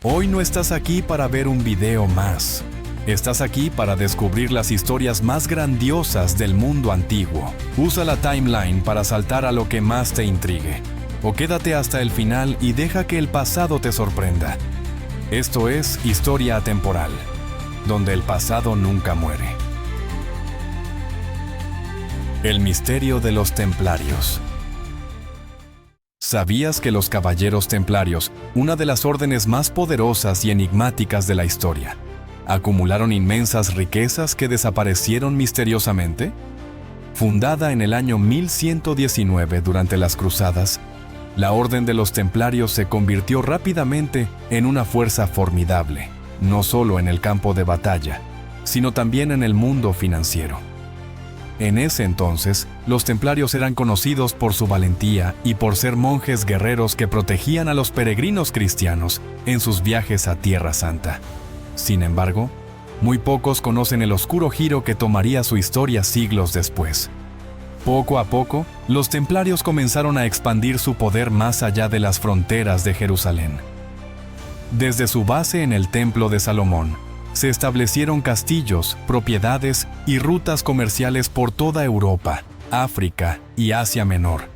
Hoy no estás aquí para ver un video más. Estás aquí para descubrir las historias más grandiosas del mundo antiguo. Usa la timeline para saltar a lo que más te intrigue. O quédate hasta el final y deja que el pasado te sorprenda. Esto es Historia Atemporal, donde el pasado nunca muere. El misterio de los templarios. ¿Sabías que los caballeros templarios, una de las órdenes más poderosas y enigmáticas de la historia, acumularon inmensas riquezas que desaparecieron misteriosamente? Fundada en el año 1119 durante las Cruzadas, la Orden de los Templarios se convirtió rápidamente en una fuerza formidable, no solo en el campo de batalla, sino también en el mundo financiero. En ese entonces, los templarios eran conocidos por su valentía y por ser monjes guerreros que protegían a los peregrinos cristianos en sus viajes a Tierra Santa. Sin embargo, muy pocos conocen el oscuro giro que tomaría su historia siglos después. Poco a poco, los templarios comenzaron a expandir su poder más allá de las fronteras de Jerusalén. Desde su base en el Templo de Salomón, se establecieron castillos, propiedades y rutas comerciales por toda Europa, África y Asia Menor,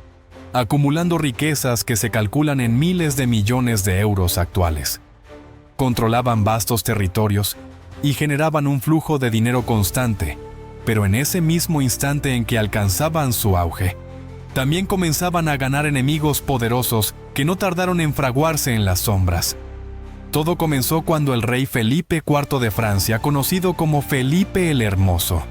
acumulando riquezas que se calculan en miles de millones de euros actuales. Controlaban vastos territorios y generaban un flujo de dinero constante, pero en ese mismo instante en que alcanzaban su auge, también comenzaban a ganar enemigos poderosos que no tardaron en fraguarse en las sombras. Todo comenzó cuando el rey Felipe IV de Francia, conocido como Felipe el Hermoso,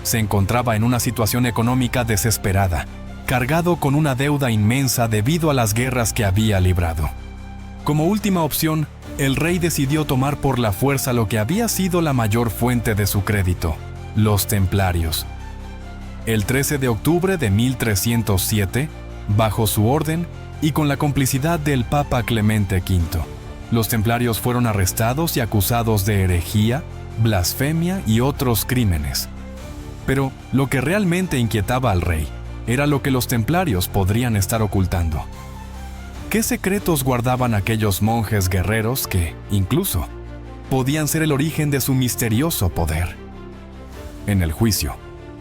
se encontraba en una situación económica desesperada, cargado con una deuda inmensa debido a las guerras que había librado. Como última opción, el rey decidió tomar por la fuerza lo que había sido la mayor fuente de su crédito, los templarios. El 13 de octubre de 1307, bajo su orden y con la complicidad del Papa Clemente V, los templarios fueron arrestados y acusados de herejía, blasfemia y otros crímenes. Pero lo que realmente inquietaba al rey era lo que los templarios podrían estar ocultando. ¿Qué secretos guardaban aquellos monjes guerreros que, incluso, podían ser el origen de su misterioso poder? En el juicio,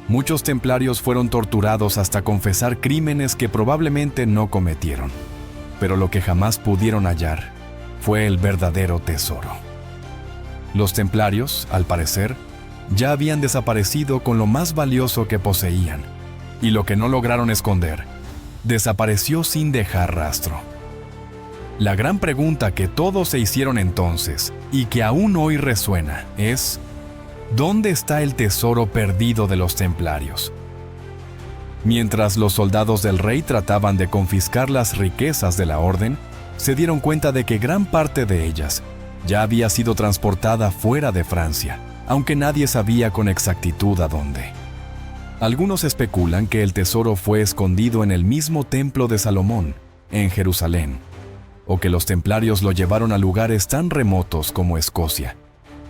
muchos templarios fueron torturados hasta confesar crímenes que probablemente no cometieron, pero lo que jamás pudieron hallar fue el verdadero tesoro. Los templarios, al parecer, ya habían desaparecido con lo más valioso que poseían, y lo que no lograron esconder, desapareció sin dejar rastro. La gran pregunta que todos se hicieron entonces, y que aún hoy resuena, es: ¿dónde está el tesoro perdido de los templarios? Mientras los soldados del rey trataban de confiscar las riquezas de la orden, se dieron cuenta de que gran parte de ellas ya había sido transportada fuera de Francia, aunque nadie sabía con exactitud a dónde. Algunos especulan que el tesoro fue escondido en el mismo Templo de Salomón, en Jerusalén, o que los templarios lo llevaron a lugares tan remotos como Escocia,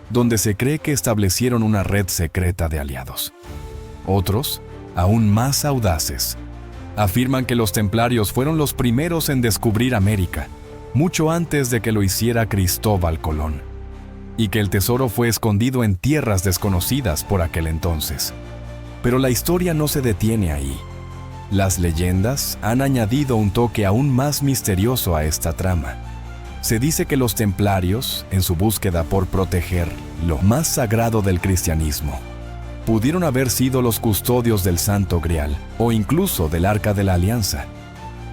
donde se cree que establecieron una red secreta de aliados. Otros, aún más audaces, afirman que los templarios fueron los primeros en descubrir América, mucho antes de que lo hiciera Cristóbal Colón, y que el tesoro fue escondido en tierras desconocidas por aquel entonces. Pero la historia no se detiene ahí. Las leyendas han añadido un toque aún más misterioso a esta trama. Se dice que los templarios, en su búsqueda por proteger lo más sagrado del cristianismo, pudieron haber sido los custodios del Santo Grial o incluso del Arca de la Alianza,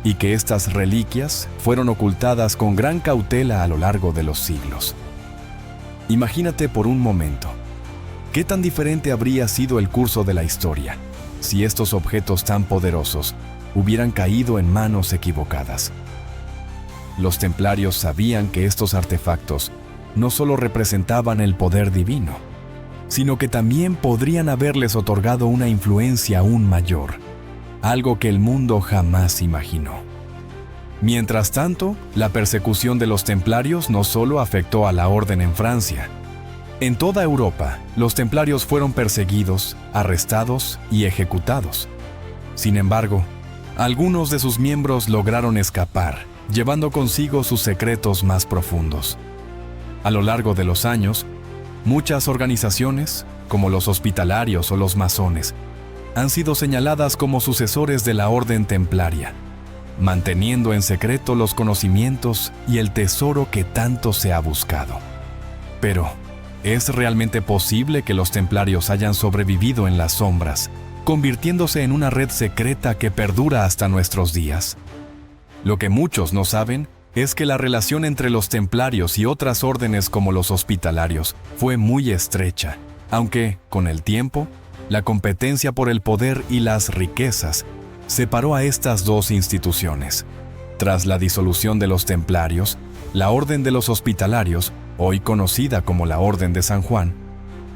y que estas reliquias fueron ocultadas con gran cautela a lo largo de los siglos. Imagínate por un momento, ¿qué tan diferente habría sido el curso de la historia si estos objetos tan poderosos hubieran caído en manos equivocadas? Los templarios sabían que estos artefactos no solo representaban el poder divino, sino que también podrían haberles otorgado una influencia aún mayor, algo que el mundo jamás imaginó. Mientras tanto, la persecución de los templarios no solo afectó a la orden en Francia. En toda Europa, los templarios fueron perseguidos, arrestados y ejecutados. Sin embargo, algunos de sus miembros lograron escapar, llevando consigo sus secretos más profundos. A lo largo de los años, muchas organizaciones, como los hospitalarios o los masones, han sido señaladas como sucesores de la orden templaria, manteniendo en secreto los conocimientos y el tesoro que tanto se ha buscado. Pero, ¿es realmente posible que los templarios hayan sobrevivido en las sombras, convirtiéndose en una red secreta que perdura hasta nuestros días? Lo que muchos no saben es que la relación entre los templarios y otras órdenes como los hospitalarios fue muy estrecha, aunque, con el tiempo, la competencia por el poder y las riquezas separó a estas dos instituciones. Tras la disolución de los templarios, la Orden de los Hospitalarios, hoy conocida como la Orden de San Juan,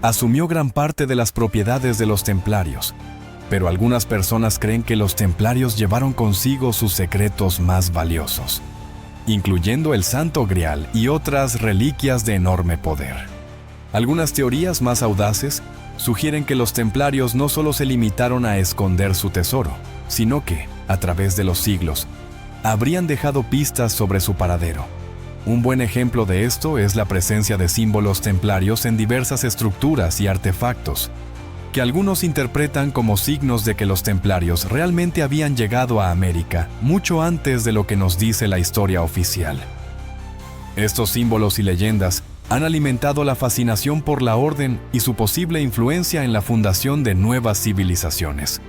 asumió gran parte de las propiedades de los templarios, pero algunas personas creen que los templarios llevaron consigo sus secretos más valiosos, incluyendo el Santo Grial y otras reliquias de enorme poder. Algunas teorías más audaces sugieren que los templarios no solo se limitaron a esconder su tesoro, sino que, a través de los siglos, habrían dejado pistas sobre su paradero. Un buen ejemplo de esto es la presencia de símbolos templarios en diversas estructuras y artefactos, que algunos interpretan como signos de que los templarios realmente habían llegado a América mucho antes de lo que nos dice la historia oficial. Estos símbolos y leyendas han alimentado la fascinación por la orden y su posible influencia en la fundación de nuevas civilizaciones,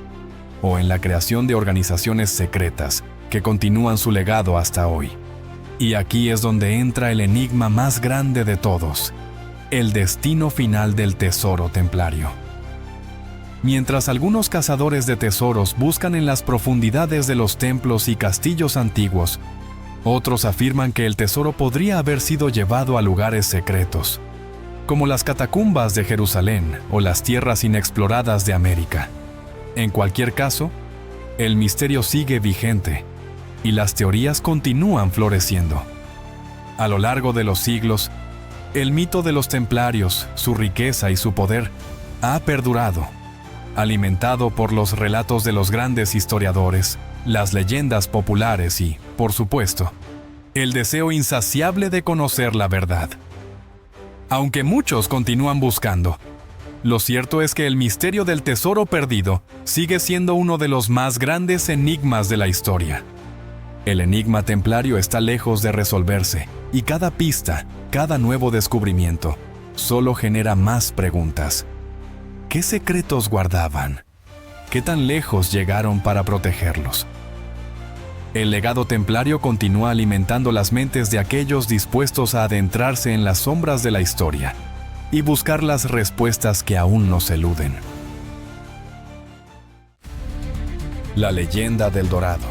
o en la creación de organizaciones secretas que continúan su legado hasta hoy. Y aquí es donde entra el enigma más grande de todos, el destino final del tesoro templario. Mientras algunos cazadores de tesoros buscan en las profundidades de los templos y castillos antiguos, otros afirman que el tesoro podría haber sido llevado a lugares secretos, como las catacumbas de Jerusalén o las tierras inexploradas de América. En cualquier caso, el misterio sigue vigente y las teorías continúan floreciendo. A lo largo de los siglos, el mito de los templarios, su riqueza y su poder ha perdurado, alimentado por los relatos de los grandes historiadores, las leyendas populares y, por supuesto, el deseo insaciable de conocer la verdad. Aunque muchos continúan buscando, lo cierto es que el misterio del tesoro perdido sigue siendo uno de los más grandes enigmas de la historia. El enigma templario está lejos de resolverse, y cada pista, cada nuevo descubrimiento, solo genera más preguntas. ¿Qué secretos guardaban? ¿Qué tan lejos llegaron para protegerlos? El legado templario continúa alimentando las mentes de aquellos dispuestos a adentrarse en las sombras de la historia y buscar las respuestas que aún nos eluden. La leyenda del Dorado.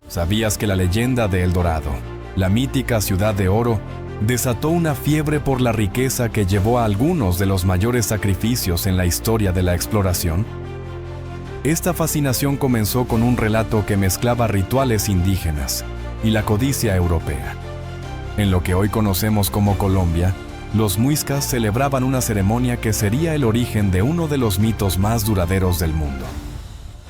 ¿Sabías que la leyenda de El Dorado, la mítica ciudad de oro, desató una fiebre por la riqueza que llevó a algunos de los mayores sacrificios en la historia de la exploración? Esta fascinación comenzó con un relato que mezclaba rituales indígenas y la codicia europea. En lo que hoy conocemos como Colombia, los muiscas celebraban una ceremonia que sería el origen de uno de los mitos más duraderos del mundo.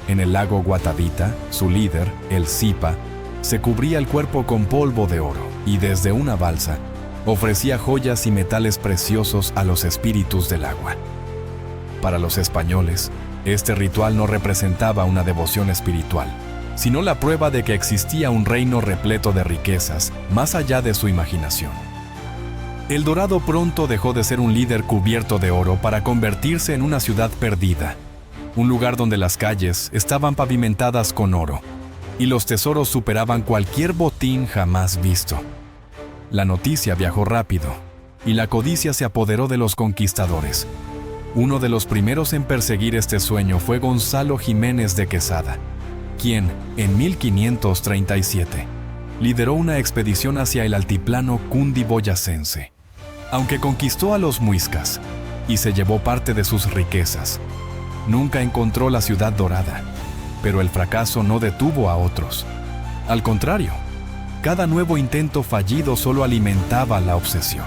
En el lago Guatavita, su líder, el Zipa, se cubría el cuerpo con polvo de oro y desde una balsa ofrecía joyas y metales preciosos a los espíritus del agua. Para los españoles, este ritual no representaba una devoción espiritual, sino la prueba de que existía un reino repleto de riquezas más allá de su imaginación. El Dorado pronto dejó de ser un líder cubierto de oro para convertirse en una ciudad perdida, un lugar donde las calles estaban pavimentadas con oro y los tesoros superaban cualquier botín jamás visto. La noticia viajó rápido y la codicia se apoderó de los conquistadores. Uno de los primeros en perseguir este sueño fue Gonzalo Jiménez de Quesada, quien, en 1537, lideró una expedición hacia el altiplano cundiboyacense. Aunque conquistó a los muiscas y se llevó parte de sus riquezas, nunca encontró la ciudad dorada, pero el fracaso no detuvo a otros. Al contrario, cada nuevo intento fallido solo alimentaba la obsesión.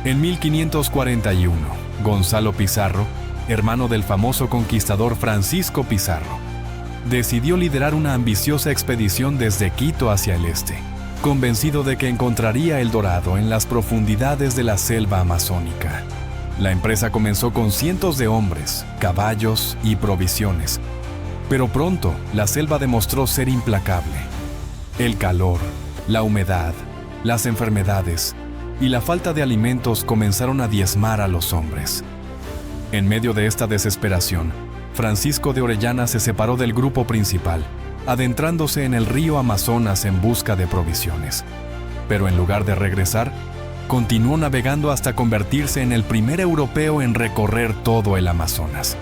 En 1541, Gonzalo Pizarro, hermano del famoso conquistador Francisco Pizarro, decidió liderar una ambiciosa expedición desde Quito hacia el este, convencido de que encontraría el dorado en las profundidades de la selva amazónica. La empresa comenzó con cientos de hombres, caballos y provisiones, pero pronto la selva demostró ser implacable. El calor, la humedad, las enfermedades y la falta de alimentos comenzaron a diezmar a los hombres. En medio de esta desesperación, Francisco de Orellana se separó del grupo principal, adentrándose en el río Amazonas en busca de provisiones. Pero en lugar de regresar, continuó navegando hasta convertirse en el primer europeo en recorrer todo el Amazonas.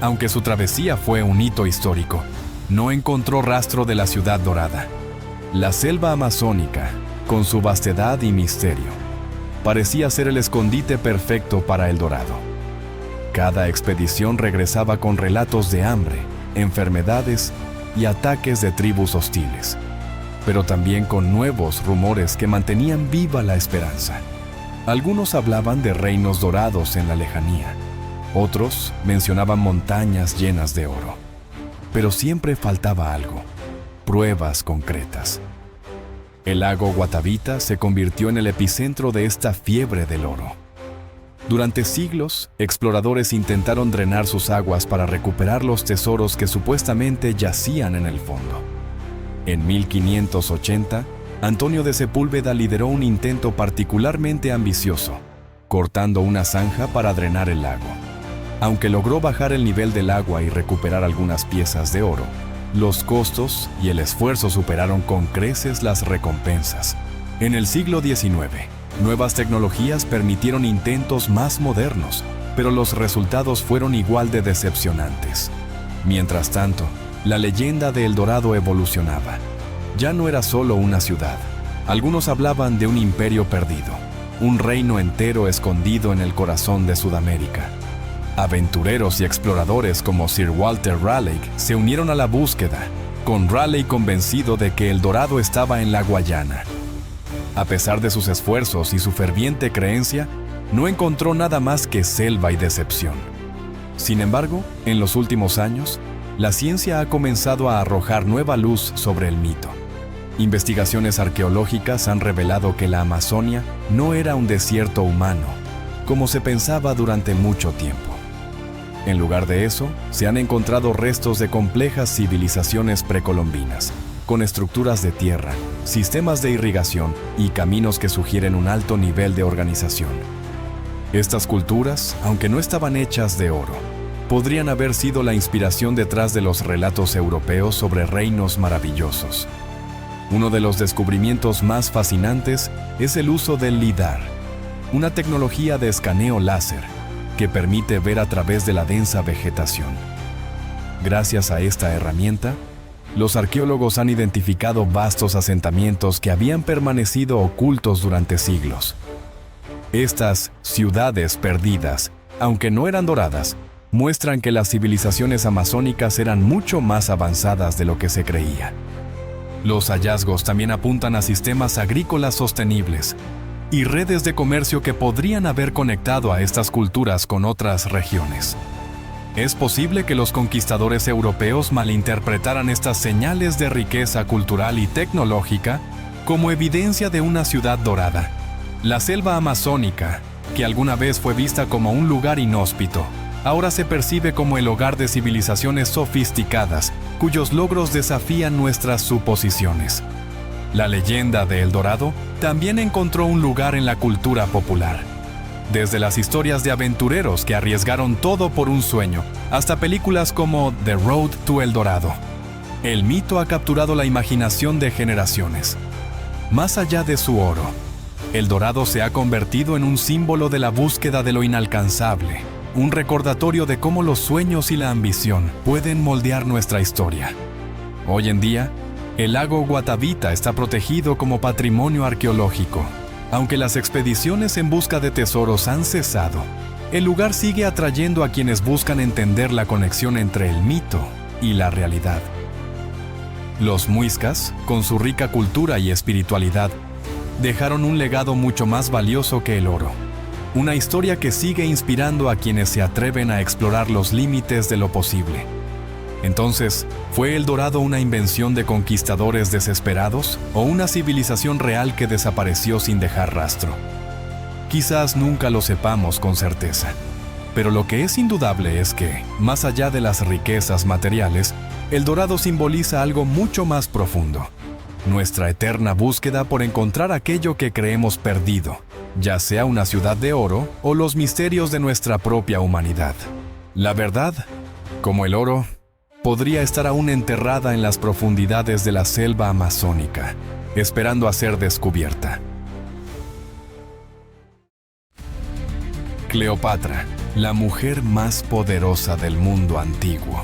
Aunque su travesía fue un hito histórico, no encontró rastro de la ciudad dorada. La selva amazónica, con su vastedad y misterio, parecía ser el escondite perfecto para el dorado. Cada expedición regresaba con relatos de hambre, enfermedades y ataques de tribus hostiles, pero también con nuevos rumores que mantenían viva la esperanza. Algunos hablaban de reinos dorados en la lejanía, otros mencionaban montañas llenas de oro, pero siempre faltaba algo: pruebas concretas. El lago Guatavita se convirtió en el epicentro de esta fiebre del oro. Durante siglos, exploradores intentaron drenar sus aguas para recuperar los tesoros que supuestamente yacían en el fondo. En 1580, Antonio de Sepúlveda lideró un intento particularmente ambicioso, cortando una zanja para drenar el lago. Aunque logró bajar el nivel del agua y recuperar algunas piezas de oro, los costos y el esfuerzo superaron con creces las recompensas. En el siglo XIX, nuevas tecnologías permitieron intentos más modernos, pero los resultados fueron igual de decepcionantes. Mientras tanto, la leyenda de El Dorado evolucionaba. Ya no era solo una ciudad. Algunos hablaban de un imperio perdido, un reino entero escondido en el corazón de Sudamérica. Aventureros y exploradores como Sir Walter Raleigh se unieron a la búsqueda, con Raleigh convencido de que El Dorado estaba en la Guayana. A pesar de sus esfuerzos y su ferviente creencia, no encontró nada más que selva y decepción. Sin embargo, en los últimos años, la ciencia ha comenzado a arrojar nueva luz sobre el mito. Investigaciones arqueológicas han revelado que la Amazonia no era un desierto humano, como se pensaba durante mucho tiempo. En lugar de eso, se han encontrado restos de complejas civilizaciones precolombinas, con estructuras de tierra, sistemas de irrigación y caminos que sugieren un alto nivel de organización. Estas culturas, aunque no estaban hechas de oro, podrían haber sido la inspiración detrás de los relatos europeos sobre reinos maravillosos. Uno de los descubrimientos más fascinantes es el uso del LIDAR, una tecnología de escaneo láser que permite ver a través de la densa vegetación. Gracias a esta herramienta, los arqueólogos han identificado vastos asentamientos que habían permanecido ocultos durante siglos. Estas ciudades perdidas, aunque no eran doradas, muestran que las civilizaciones amazónicas eran mucho más avanzadas de lo que se creía. Los hallazgos también apuntan a sistemas agrícolas sostenibles y redes de comercio que podrían haber conectado a estas culturas con otras regiones. Es posible que los conquistadores europeos malinterpretaran estas señales de riqueza cultural y tecnológica como evidencia de una ciudad dorada. La selva amazónica, que alguna vez fue vista como un lugar inhóspito, ahora se percibe como el hogar de civilizaciones sofisticadas, cuyos logros desafían nuestras suposiciones. La leyenda de El Dorado también encontró un lugar en la cultura popular. Desde las historias de aventureros que arriesgaron todo por un sueño, hasta películas como The Road to El Dorado. El mito ha capturado la imaginación de generaciones. Más allá de su oro, El Dorado se ha convertido en un símbolo de la búsqueda de lo inalcanzable, un recordatorio de cómo los sueños y la ambición pueden moldear nuestra historia. Hoy en día, el lago Guatavita está protegido como patrimonio arqueológico. Aunque las expediciones en busca de tesoros han cesado, el lugar sigue atrayendo a quienes buscan entender la conexión entre el mito y la realidad. Los muiscas, con su rica cultura y espiritualidad, dejaron un legado mucho más valioso que el oro. Una historia que sigue inspirando a quienes se atreven a explorar los límites de lo posible. Entonces, ¿fue El Dorado una invención de conquistadores desesperados o una civilización real que desapareció sin dejar rastro? Quizás nunca lo sepamos con certeza, pero lo que es indudable es que, más allá de las riquezas materiales, El Dorado simboliza algo mucho más profundo: nuestra eterna búsqueda por encontrar aquello que creemos perdido, ya sea una ciudad de oro o los misterios de nuestra propia humanidad. La verdad, como el oro, podría estar aún enterrada en las profundidades de la selva amazónica, esperando a ser descubierta. Cleopatra, la mujer más poderosa del mundo antiguo.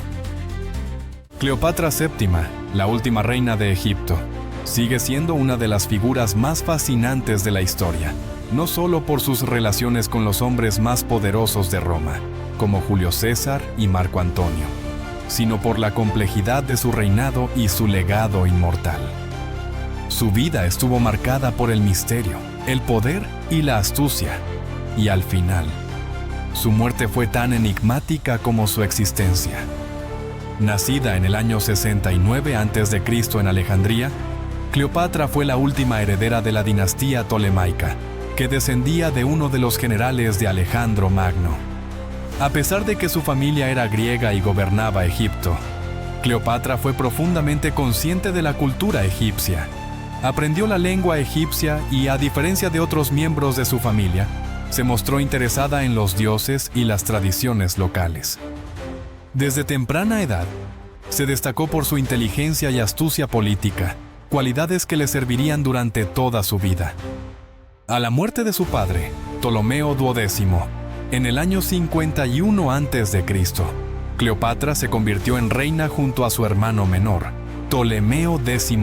Cleopatra VII, la última reina de Egipto, sigue siendo una de las figuras más fascinantes de la historia, no solo por sus relaciones con los hombres más poderosos de Roma, como Julio César y Marco Antonio, sino por la complejidad de su reinado y su legado inmortal. Su vida estuvo marcada por el misterio, el poder y la astucia, y al final, su muerte fue tan enigmática como su existencia. Nacida en el año 69 a.C. en Alejandría, Cleopatra fue la última heredera de la dinastía tolemaica, que descendía de uno de los generales de Alejandro Magno. A pesar de que su familia era griega y gobernaba Egipto, Cleopatra fue profundamente consciente de la cultura egipcia. Aprendió la lengua egipcia y, a diferencia de otros miembros de su familia, se mostró interesada en los dioses y las tradiciones locales. Desde temprana edad, se destacó por su inteligencia y astucia política, cualidades que le servirían durante toda su vida. A la muerte de su padre, Ptolomeo XII, en el año 51 a.C., Cleopatra se convirtió en reina junto a su hermano menor, Ptolomeo XIII.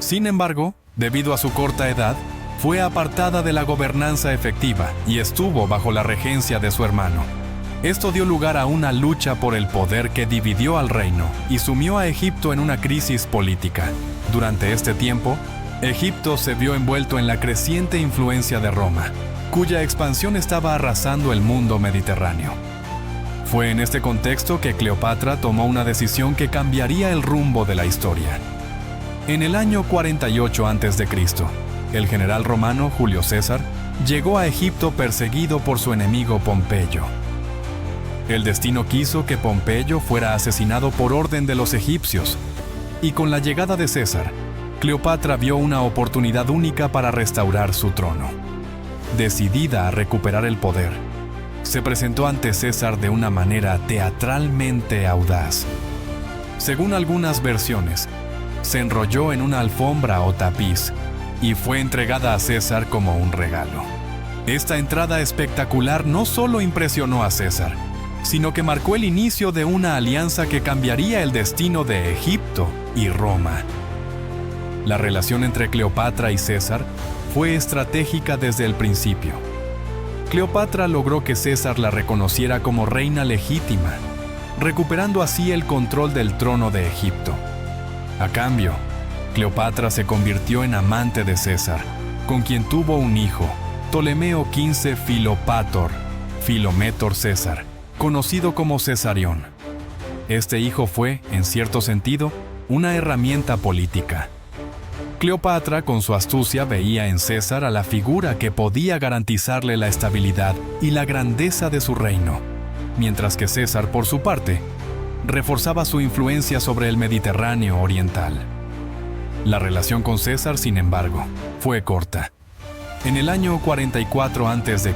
Sin embargo, debido a su corta edad, fue apartada de la gobernanza efectiva y estuvo bajo la regencia de su hermano. Esto dio lugar a una lucha por el poder que dividió al reino y sumió a Egipto en una crisis política. Durante este tiempo, Egipto se vio envuelto en la creciente influencia de Roma, cuya expansión estaba arrasando el mundo mediterráneo. Fue en este contexto que Cleopatra tomó una decisión que cambiaría el rumbo de la historia. En el año 48 a.C., el general romano Julio César llegó a Egipto perseguido por su enemigo Pompeyo. El destino quiso que Pompeyo fuera asesinado por orden de los egipcios, y con la llegada de César, Cleopatra vio una oportunidad única para restaurar su trono. Decidida a recuperar el poder, se presentó ante César de una manera teatralmente audaz. Según algunas versiones, se enrolló en una alfombra o tapiz y fue entregada a César como un regalo. Esta entrada espectacular no solo impresionó a César, sino que marcó el inicio de una alianza que cambiaría el destino de Egipto y Roma. La relación entre Cleopatra y César fue estratégica desde el principio. Cleopatra logró que César la reconociera como reina legítima, recuperando así el control del trono de Egipto. A cambio, Cleopatra se convirtió en amante de César, con quien tuvo un hijo, Ptolomeo XV Filométor César, conocido como Cesarión. Este hijo fue, en cierto sentido, una herramienta política. Cleopatra, con su astucia, veía en César a la figura que podía garantizarle la estabilidad y la grandeza de su reino, mientras que César, por su parte, reforzaba su influencia sobre el Mediterráneo oriental. La relación con César, sin embargo, fue corta. En el año 44 a.C.,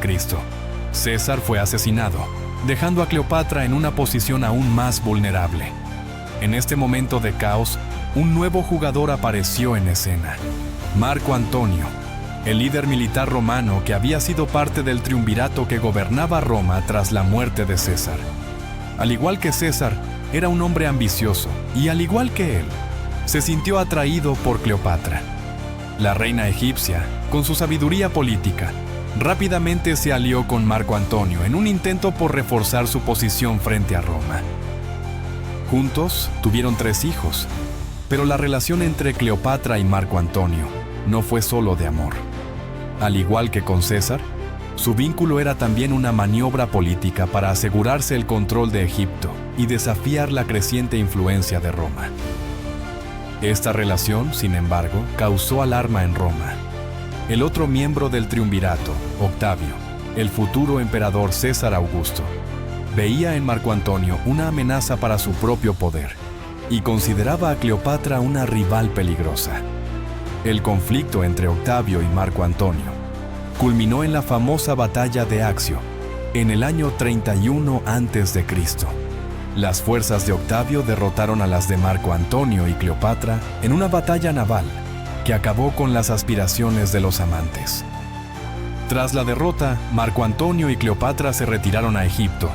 César fue asesinado, dejando a Cleopatra en una posición aún más vulnerable. En este momento de caos, un nuevo jugador apareció en escena: Marco Antonio, el líder militar romano que había sido parte del triunvirato que gobernaba Roma tras la muerte de César. Al igual que César, era un hombre ambicioso y, al igual que él, se sintió atraído por Cleopatra. La reina egipcia, con su sabiduría política, rápidamente se alió con Marco Antonio en un intento por reforzar su posición frente a Roma. Juntos tuvieron 3 hijos, pero la relación entre Cleopatra y Marco Antonio no fue solo de amor. Al igual que con César, Su vínculo era también una maniobra política para asegurarse el control de Egipto y desafiar la creciente influencia de Roma. Esta relación, sin embargo, causó alarma en Roma. El otro miembro del triunvirato, Octavio, el futuro emperador César Augusto, veía en Marco Antonio una amenaza para su propio poder y consideraba a Cleopatra una rival peligrosa. El conflicto entre Octavio y Marco Antonio culminó en la famosa batalla de Accio, en el año 31 a.C. Las fuerzas de Octavio derrotaron a las de Marco Antonio y Cleopatra en una batalla naval que acabó con las aspiraciones de los amantes. Tras la derrota, Marco Antonio y Cleopatra se retiraron a Egipto,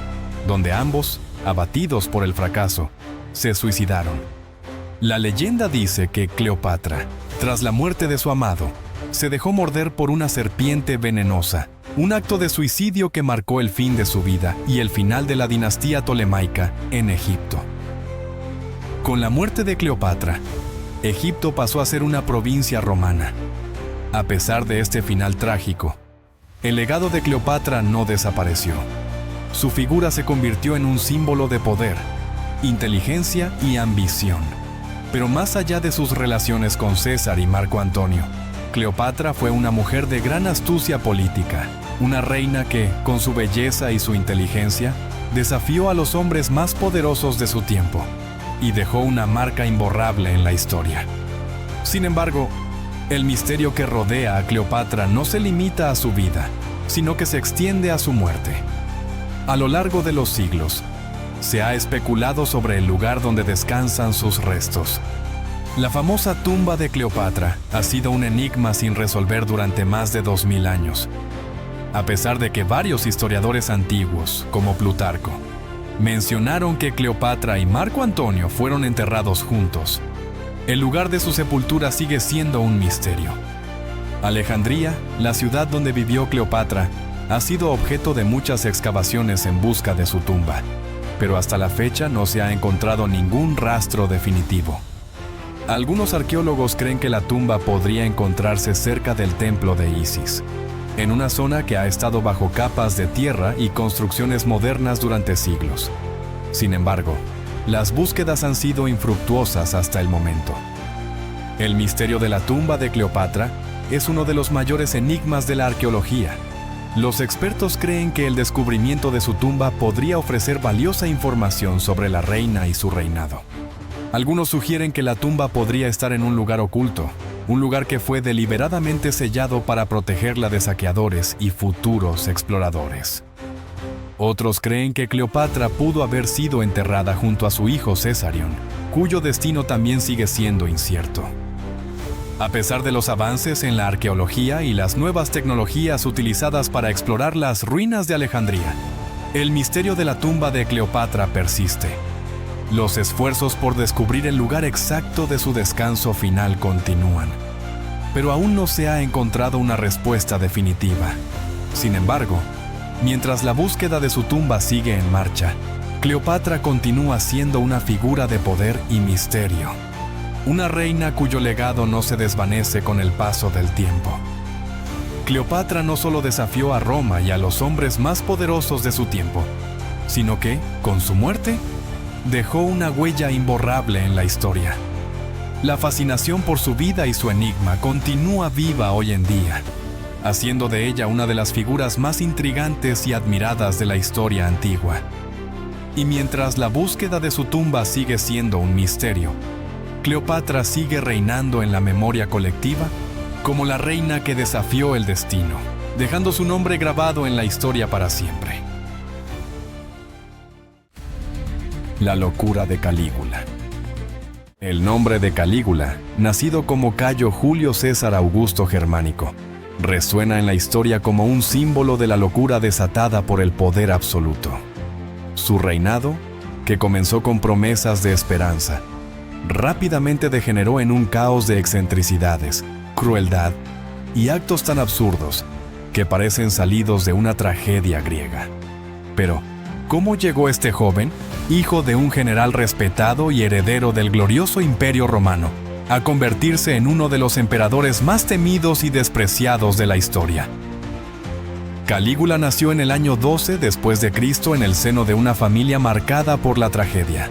donde ambos, abatidos por el fracaso, se suicidaron. La leyenda dice que Cleopatra, tras la muerte de su amado, se dejó morder por una serpiente venenosa, un acto de suicidio que marcó el fin de su vida y el final de la dinastía tolemaica en Egipto. Con la muerte de Cleopatra, Egipto pasó a ser una provincia romana. A pesar de este final trágico, el legado de Cleopatra no desapareció. Su figura se convirtió en un símbolo de poder, inteligencia y ambición. Pero más allá de sus relaciones con César y Marco Antonio, Cleopatra fue una mujer de gran astucia política, una reina que, con su belleza y su inteligencia, desafió a los hombres más poderosos de su tiempo y dejó una marca imborrable en la historia. Sin embargo, el misterio que rodea a Cleopatra no se limita a su vida, sino que se extiende a su muerte. A lo largo de los siglos, se ha especulado sobre el lugar donde descansan sus restos. La famosa tumba de Cleopatra ha sido un enigma sin resolver durante más de 2000 años. A pesar de que varios historiadores antiguos, como Plutarco, mencionaron que Cleopatra y Marco Antonio fueron enterrados juntos, el lugar de su sepultura sigue siendo un misterio. Alejandría, la ciudad donde vivió Cleopatra, ha sido objeto de muchas excavaciones en busca de su tumba, pero hasta la fecha no se ha encontrado ningún rastro definitivo. Algunos arqueólogos creen que la tumba podría encontrarse cerca del templo de Isis, en una zona que ha estado bajo capas de tierra y construcciones modernas durante siglos. Sin embargo, las búsquedas han sido infructuosas hasta el momento. El misterio de la tumba de Cleopatra es uno de los mayores enigmas de la arqueología. Los expertos creen que el descubrimiento de su tumba podría ofrecer valiosa información sobre la reina y su reinado. Algunos sugieren que la tumba podría estar en un lugar oculto, un lugar que fue deliberadamente sellado para protegerla de saqueadores y futuros exploradores. Otros creen que Cleopatra pudo haber sido enterrada junto a su hijo Cesarión, cuyo destino también sigue siendo incierto. A pesar de los avances en la arqueología y las nuevas tecnologías utilizadas para explorar las ruinas de Alejandría, el misterio de la tumba de Cleopatra persiste. Los esfuerzos por descubrir el lugar exacto de su descanso final continúan, pero aún no se ha encontrado una respuesta definitiva. Sin embargo, mientras la búsqueda de su tumba sigue en marcha, Cleopatra continúa siendo una figura de poder y misterio. Una reina cuyo legado no se desvanece con el paso del tiempo. Cleopatra no solo desafió a Roma y a los hombres más poderosos de su tiempo, sino que, con su muerte, dejó una huella imborrable en la historia. La fascinación por su vida y su enigma continúa viva hoy en día, haciendo de ella una de las figuras más intrigantes y admiradas de la historia antigua. Y mientras la búsqueda de su tumba sigue siendo un misterio, Cleopatra sigue reinando en la memoria colectiva como la reina que desafió el destino, dejando su nombre grabado en la historia para siempre. La locura de Calígula. El nombre de Calígula, nacido como Cayo Julio César Augusto Germánico, resuena en la historia como un símbolo de la locura desatada por el poder absoluto. Su reinado, que comenzó con promesas de esperanza, rápidamente degeneró en un caos de excentricidades, crueldad y actos tan absurdos que parecen salidos de una tragedia griega. Pero, ¿cómo llegó este joven, hijo de un general respetado y heredero del glorioso Imperio Romano, a convertirse en uno de los emperadores más temidos y despreciados de la historia? Calígula nació en el año 12 después de Cristo en el seno de una familia marcada por la tragedia.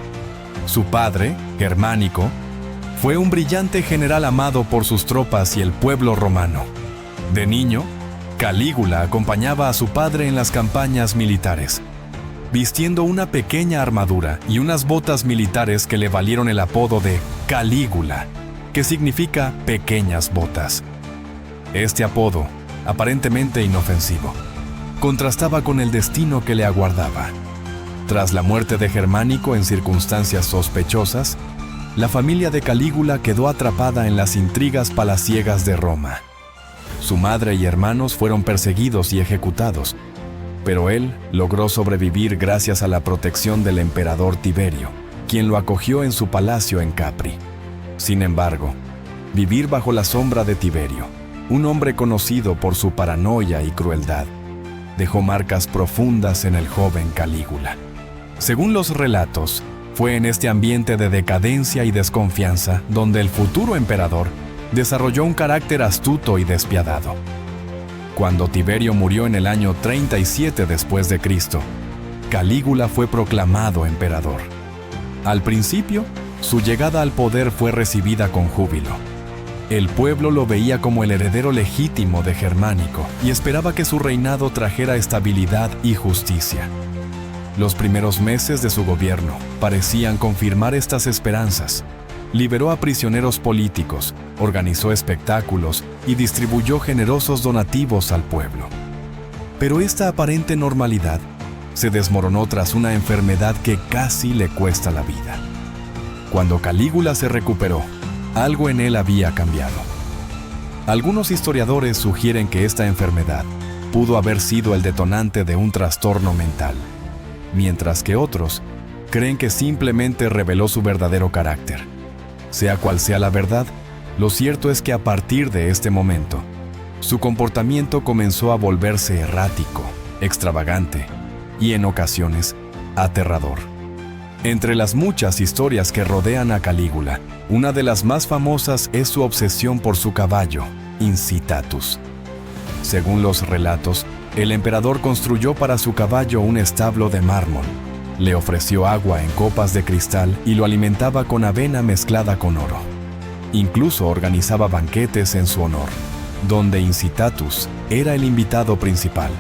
Su padre, Germánico, fue un brillante general amado por sus tropas y el pueblo romano. De niño, Calígula acompañaba a su padre en las campañas militares, vistiendo una pequeña armadura y unas botas militares que le valieron el apodo de Calígula, que significa pequeñas botas. Este apodo, aparentemente inofensivo, contrastaba con el destino que le aguardaba. Tras la muerte de Germánico en circunstancias sospechosas, la familia de Calígula quedó atrapada en las intrigas palaciegas de Roma. Su madre y hermanos fueron perseguidos y ejecutados, pero él logró sobrevivir gracias a la protección del emperador Tiberio, quien lo acogió en su palacio en Capri. Sin embargo, vivir bajo la sombra de Tiberio, un hombre conocido por su paranoia y crueldad, dejó marcas profundas en el joven Calígula. Según los relatos, fue en este ambiente de decadencia y desconfianza donde el futuro emperador desarrolló un carácter astuto y despiadado. Cuando Tiberio murió en el año 37 después de Cristo, Calígula fue proclamado emperador. Al principio, su llegada al poder fue recibida con júbilo. El pueblo lo veía como el heredero legítimo de Germánico y esperaba que su reinado trajera estabilidad y justicia. Los primeros meses de su gobierno parecían confirmar estas esperanzas. Liberó a prisioneros políticos, organizó espectáculos y distribuyó generosos donativos al pueblo. Pero esta aparente normalidad se desmoronó tras una enfermedad que casi le cuesta la vida. Cuando Calígula se recuperó, algo en él había cambiado. Algunos historiadores sugieren que esta enfermedad pudo haber sido el detonante de un trastorno mental, mientras que otros creen que simplemente reveló su verdadero carácter. Sea cual sea la verdad, lo cierto es que a partir de este momento, su comportamiento comenzó a volverse errático, extravagante y, en ocasiones, aterrador. Entre las muchas historias que rodean a Calígula, una de las más famosas es su obsesión por su caballo, Incitatus. Según los relatos, el emperador construyó para su caballo un establo de mármol, le ofreció agua en copas de cristal y lo alimentaba con avena mezclada con oro. Incluso organizaba banquetes en su honor, donde Incitatus era el invitado principal,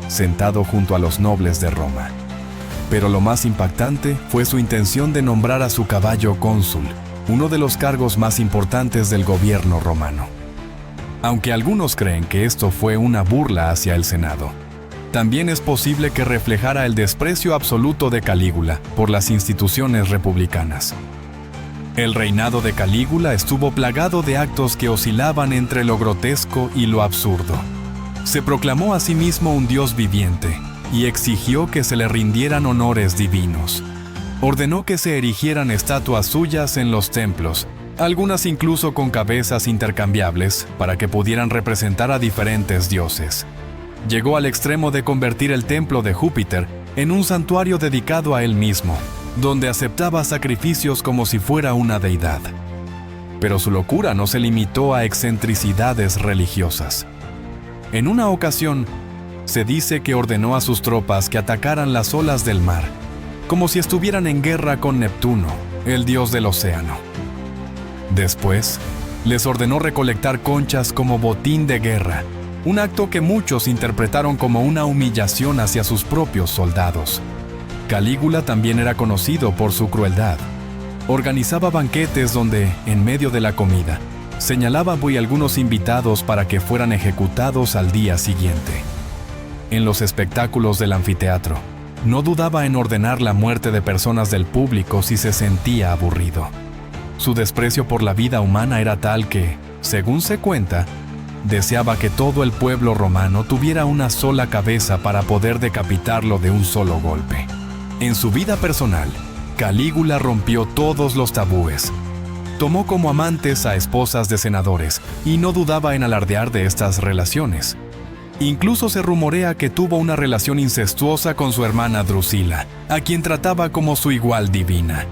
sentado junto a los nobles de Roma. Pero lo más impactante fue su intención de nombrar a su caballo cónsul, uno de los cargos más importantes del gobierno romano. Aunque algunos creen que esto fue una burla hacia el Senado, también es posible que reflejara el desprecio absoluto de Calígula por las instituciones republicanas. El reinado de Calígula estuvo plagado de actos que oscilaban entre lo grotesco y lo absurdo. Se proclamó a sí mismo un dios viviente y exigió que se le rindieran honores divinos. Ordenó que se erigieran estatuas suyas en los templos, algunas incluso con cabezas intercambiables para que pudieran representar a diferentes dioses. Llegó al extremo de convertir el templo de Júpiter en un santuario dedicado a él mismo, donde aceptaba sacrificios como si fuera una deidad. Pero su locura no se limitó a excentricidades religiosas. En una ocasión, se dice que ordenó a sus tropas que atacaran las olas del mar, como si estuvieran en guerra con Neptuno, el dios del océano. Después, les ordenó recolectar conchas como botín de guerra, un acto que muchos interpretaron como una humillación hacia sus propios soldados. Calígula también era conocido por su crueldad. Organizaba banquetes donde, en medio de la comida, señalaba a algunos invitados para que fueran ejecutados al día siguiente. En los espectáculos del anfiteatro, no dudaba en ordenar la muerte de personas del público si se sentía aburrido. Su desprecio por la vida humana era tal que, según se cuenta, deseaba que todo el pueblo romano tuviera una sola cabeza para poder decapitarlo de un solo golpe. En su vida personal, Calígula rompió todos los tabúes. Tomó como amantes a esposas de senadores y no dudaba en alardear de estas relaciones. Incluso se rumorea que tuvo una relación incestuosa con su hermana Drusila, a quien trataba como su igual divina.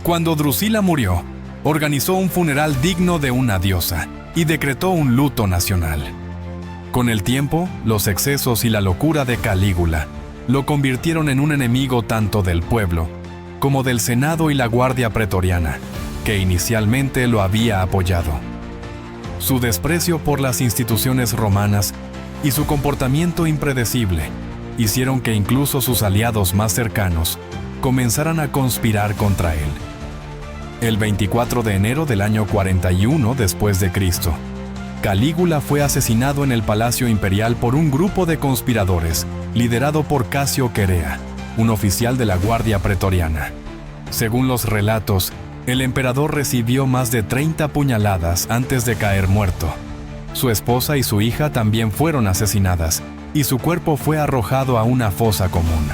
Cuando Drusila murió, organizó un funeral digno de una diosa y decretó un luto nacional. Con el tiempo, los excesos y la locura de Calígula lo convirtieron en un enemigo tanto del pueblo como del Senado y la Guardia Pretoriana, que inicialmente lo había apoyado. Su desprecio por las instituciones romanas y su comportamiento impredecible hicieron que incluso sus aliados más cercanos comenzaran a conspirar contra él. El 24 de enero del año 41 después de Cristo, Calígula fue asesinado en el Palacio Imperial por un grupo de conspiradores liderado por Casio Querea, un oficial de la Guardia Pretoriana. Según los relatos, el emperador recibió más de 30 puñaladas antes de caer muerto. Su esposa y su hija también fueron asesinadas, y su cuerpo fue arrojado a una fosa común.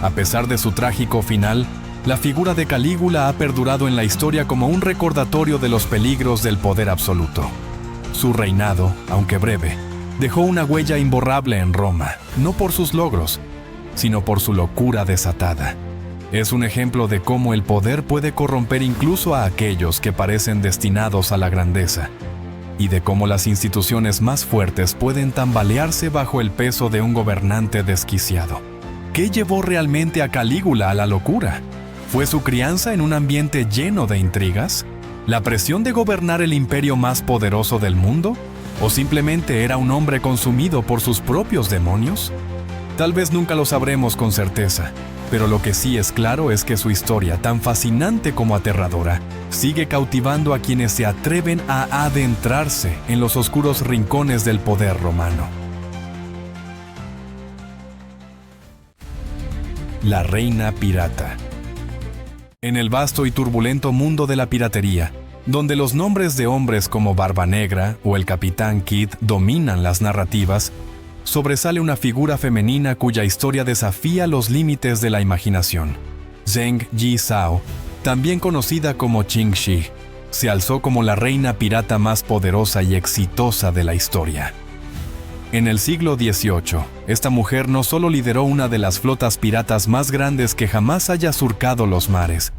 A pesar de su trágico final, la figura de Calígula ha perdurado en la historia como un recordatorio de los peligros del poder absoluto. Su reinado, aunque breve, dejó una huella imborrable en Roma, no por sus logros, sino por su locura desatada. Es un ejemplo de cómo el poder puede corromper incluso a aquellos que parecen destinados a la grandeza, y de cómo las instituciones más fuertes pueden tambalearse bajo el peso de un gobernante desquiciado. ¿Qué llevó realmente a Calígula a la locura? ¿Fue su crianza en un ambiente lleno de intrigas? ¿La presión de gobernar el imperio más poderoso del mundo? ¿O simplemente era un hombre consumido por sus propios demonios? Tal vez nunca lo sabremos con certeza, pero lo que sí es claro es que su historia, tan fascinante como aterradora, sigue cautivando a quienes se atreven a adentrarse en los oscuros rincones del poder romano. La reina pirata. En el vasto y turbulento mundo de la piratería, donde los nombres de hombres como Barba Negra o el Capitán Kidd dominan las narrativas, sobresale una figura femenina cuya historia desafía los límites de la imaginación. Zheng Yi Zhao, también conocida como Qin Shi, se alzó como la reina pirata más poderosa y exitosa de la historia. En el siglo XVIII, esta mujer no solo lideró una de las flotas piratas más grandes que jamás haya surcado los mares,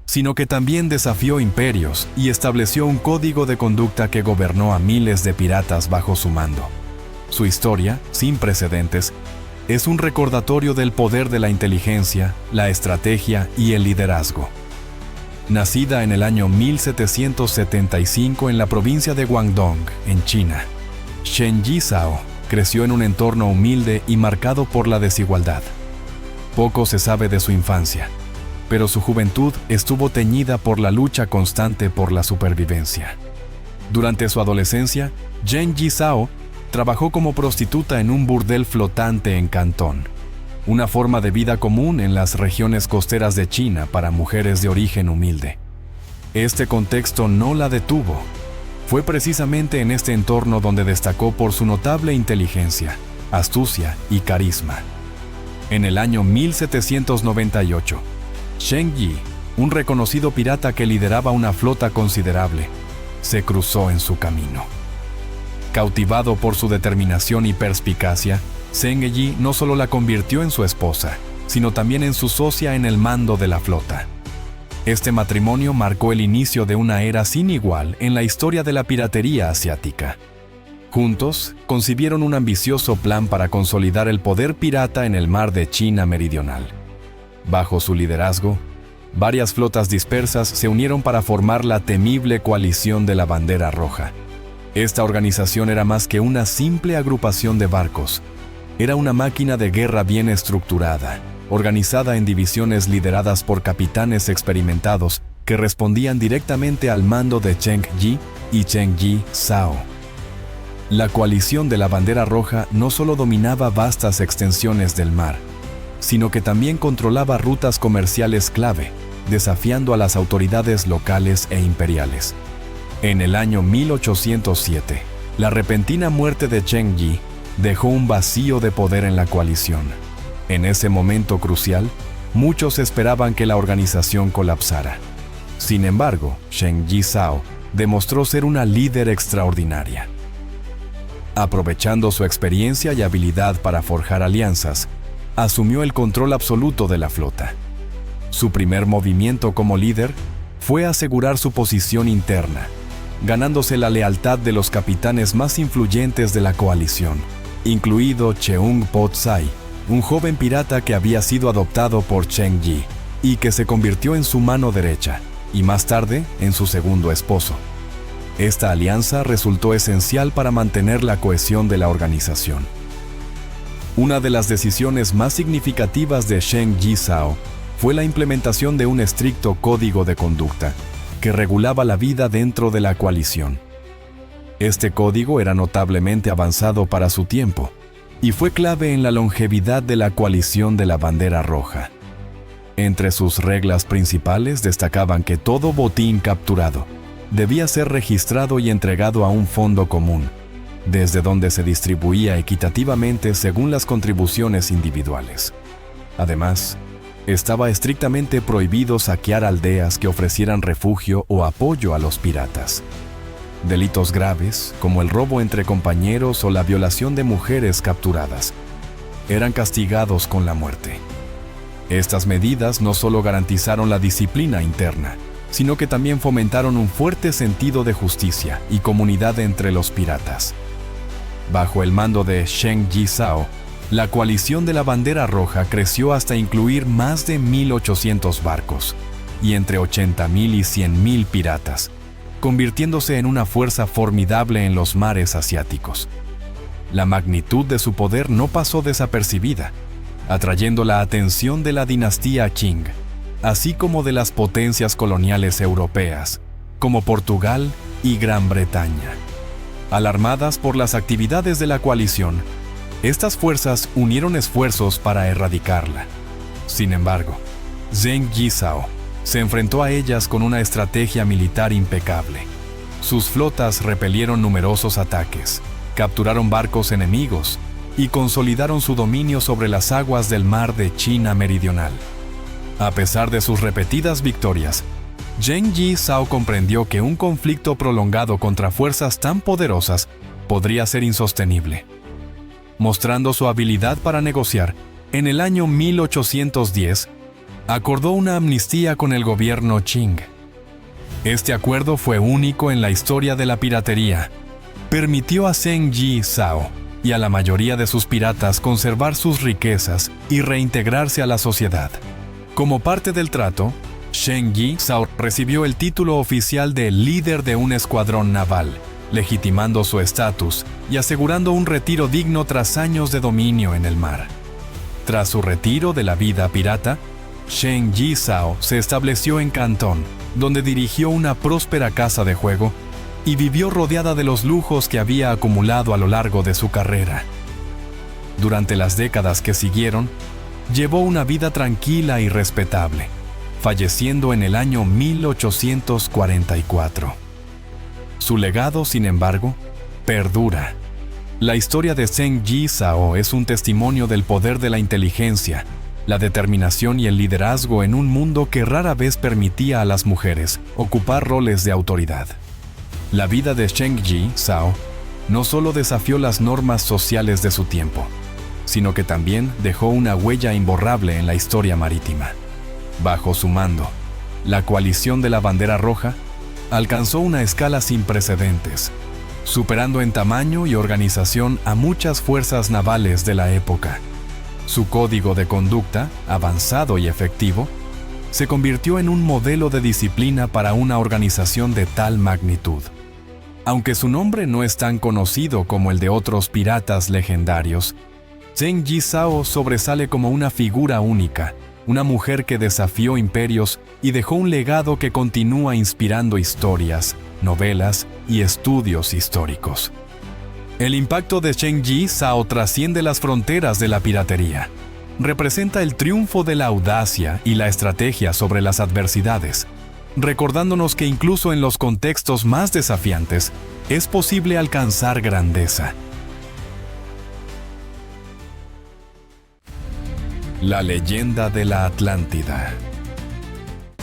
sino que también desafió imperios y estableció un código de conducta que gobernó a miles de piratas bajo su mando. Su historia, sin precedentes, es un recordatorio del poder de la inteligencia, la estrategia y el liderazgo. Nacida en el año 1775 en la provincia de Guangdong, en China, Zheng Yi Zhao creció en un entorno humilde y marcado por la desigualdad. Poco se sabe de su infancia, pero su juventud estuvo teñida por la lucha constante por la supervivencia. Durante su adolescencia, Zheng Yi Zhao trabajó como prostituta en un burdel flotante en Cantón, una forma de vida común en las regiones costeras de China para mujeres de origen humilde. Este contexto no la detuvo. Fue precisamente en este entorno donde destacó por su notable inteligencia, astucia y carisma. En el año 1798, Zheng Yi, un reconocido pirata que lideraba una flota considerable, se cruzó en su camino. Cautivado por su determinación y perspicacia, Zheng Yi no solo la convirtió en su esposa, sino también en su socia en el mando de la flota. Este matrimonio marcó el inicio de una era sin igual en la historia de la piratería asiática. Juntos, concibieron un ambicioso plan para consolidar el poder pirata en el mar de China meridional. Bajo su liderazgo, varias flotas dispersas se unieron para formar la temible coalición de la Bandera Roja. Esta organización era más que una simple agrupación de barcos. Era una máquina de guerra bien estructurada, organizada en divisiones lideradas por capitanes experimentados que respondían directamente al mando de Zheng Yi y Zheng Yi Zhao. La coalición de la Bandera Roja no solo dominaba vastas extensiones del mar, sino que también controlaba rutas comerciales clave, desafiando a las autoridades locales e imperiales. En el año 1807, la repentina muerte de Zheng Yi dejó un vacío de poder en la coalición. En ese momento crucial, muchos esperaban que la organización colapsara. Sin embargo, Zheng Yi Zhao demostró ser una líder extraordinaria. Aprovechando su experiencia y habilidad para forjar alianzas, asumió el control absoluto de la flota. Su primer movimiento como líder fue asegurar su posición interna, ganándose la lealtad de los capitanes más influyentes de la coalición, incluido Cheung Po-tsai, un joven pirata que había sido adoptado por Cheng Yi y que se convirtió en su mano derecha y más tarde en su segundo esposo. Esta alianza resultó esencial para mantener la cohesión de la organización. Una de las decisiones más significativas de Zheng Jizhao fue la implementación de un estricto código de conducta que regulaba la vida dentro de la coalición. Este código era notablemente avanzado para su tiempo y fue clave en la longevidad de la coalición de la Bandera Roja. Entre sus reglas principales destacaban que todo botín capturado debía ser registrado y entregado a un fondo común, desde donde se distribuía equitativamente según las contribuciones individuales. Además, estaba estrictamente prohibido saquear aldeas que ofrecieran refugio o apoyo a los piratas. Delitos graves, como el robo entre compañeros o la violación de mujeres capturadas, eran castigados con la muerte. Estas medidas no solo garantizaron la disciplina interna, sino que también fomentaron un fuerte sentido de justicia y comunidad entre los piratas. Bajo el mando de Zheng Jizhao, la coalición de la Bandera Roja creció hasta incluir más de 1.800 barcos y entre 80.000 y 100.000 piratas, convirtiéndose en una fuerza formidable en los mares asiáticos. La magnitud de su poder no pasó desapercibida, atrayendo la atención de la dinastía Qing, así como de las potencias coloniales europeas, como Portugal y Gran Bretaña. Alarmadas por las actividades de la coalición, estas fuerzas unieron esfuerzos para erradicarla. Sin embargo, Zheng Jizhao se enfrentó a ellas con una estrategia militar impecable. Sus flotas repelieron numerosos ataques, capturaron barcos enemigos y consolidaron su dominio sobre las aguas del mar de China Meridional. A pesar de sus repetidas victorias, Zheng Jizhao comprendió que un conflicto prolongado contra fuerzas tan poderosas podría ser insostenible. Mostrando su habilidad para negociar, en el año 1810, acordó una amnistía con el gobierno Qing. Este acuerdo fue único en la historia de la piratería. Permitió a Zheng Jizhao y a la mayoría de sus piratas conservar sus riquezas y reintegrarse a la sociedad. Como parte del trato, Zheng Jizhao recibió el título oficial de líder de un escuadrón naval, legitimando su estatus y asegurando un retiro digno tras años de dominio en el mar. Tras su retiro de la vida pirata, Zheng Jizhao se estableció en Cantón, donde dirigió una próspera casa de juego y vivió rodeada de los lujos que había acumulado a lo largo de su carrera. Durante las décadas que siguieron, llevó una vida tranquila y respetable, falleciendo en el año 1844. Su legado, sin embargo, perdura. La historia de Zheng Jizhao es un testimonio del poder de la inteligencia, la determinación y el liderazgo en un mundo que rara vez permitía a las mujeres ocupar roles de autoridad. La vida de Zheng Jizhao no solo desafió las normas sociales de su tiempo, sino que también dejó una huella imborrable en la historia marítima. Bajo su mando, la coalición de la Bandera Roja alcanzó una escala sin precedentes, superando en tamaño y organización a muchas fuerzas navales de la época. Su código de conducta, avanzado y efectivo, se convirtió en un modelo de disciplina para una organización de tal magnitud. Aunque su nombre no es tan conocido como el de otros piratas legendarios, Zheng Jizhao sobresale como una figura única, una mujer que desafió imperios y dejó un legado que continúa inspirando historias, novelas y estudios históricos. El impacto de Zheng Jizhao trasciende las fronteras de la piratería. Representa el triunfo de la audacia y la estrategia sobre las adversidades, recordándonos que incluso en los contextos más desafiantes es posible alcanzar grandeza. La leyenda de la Atlántida.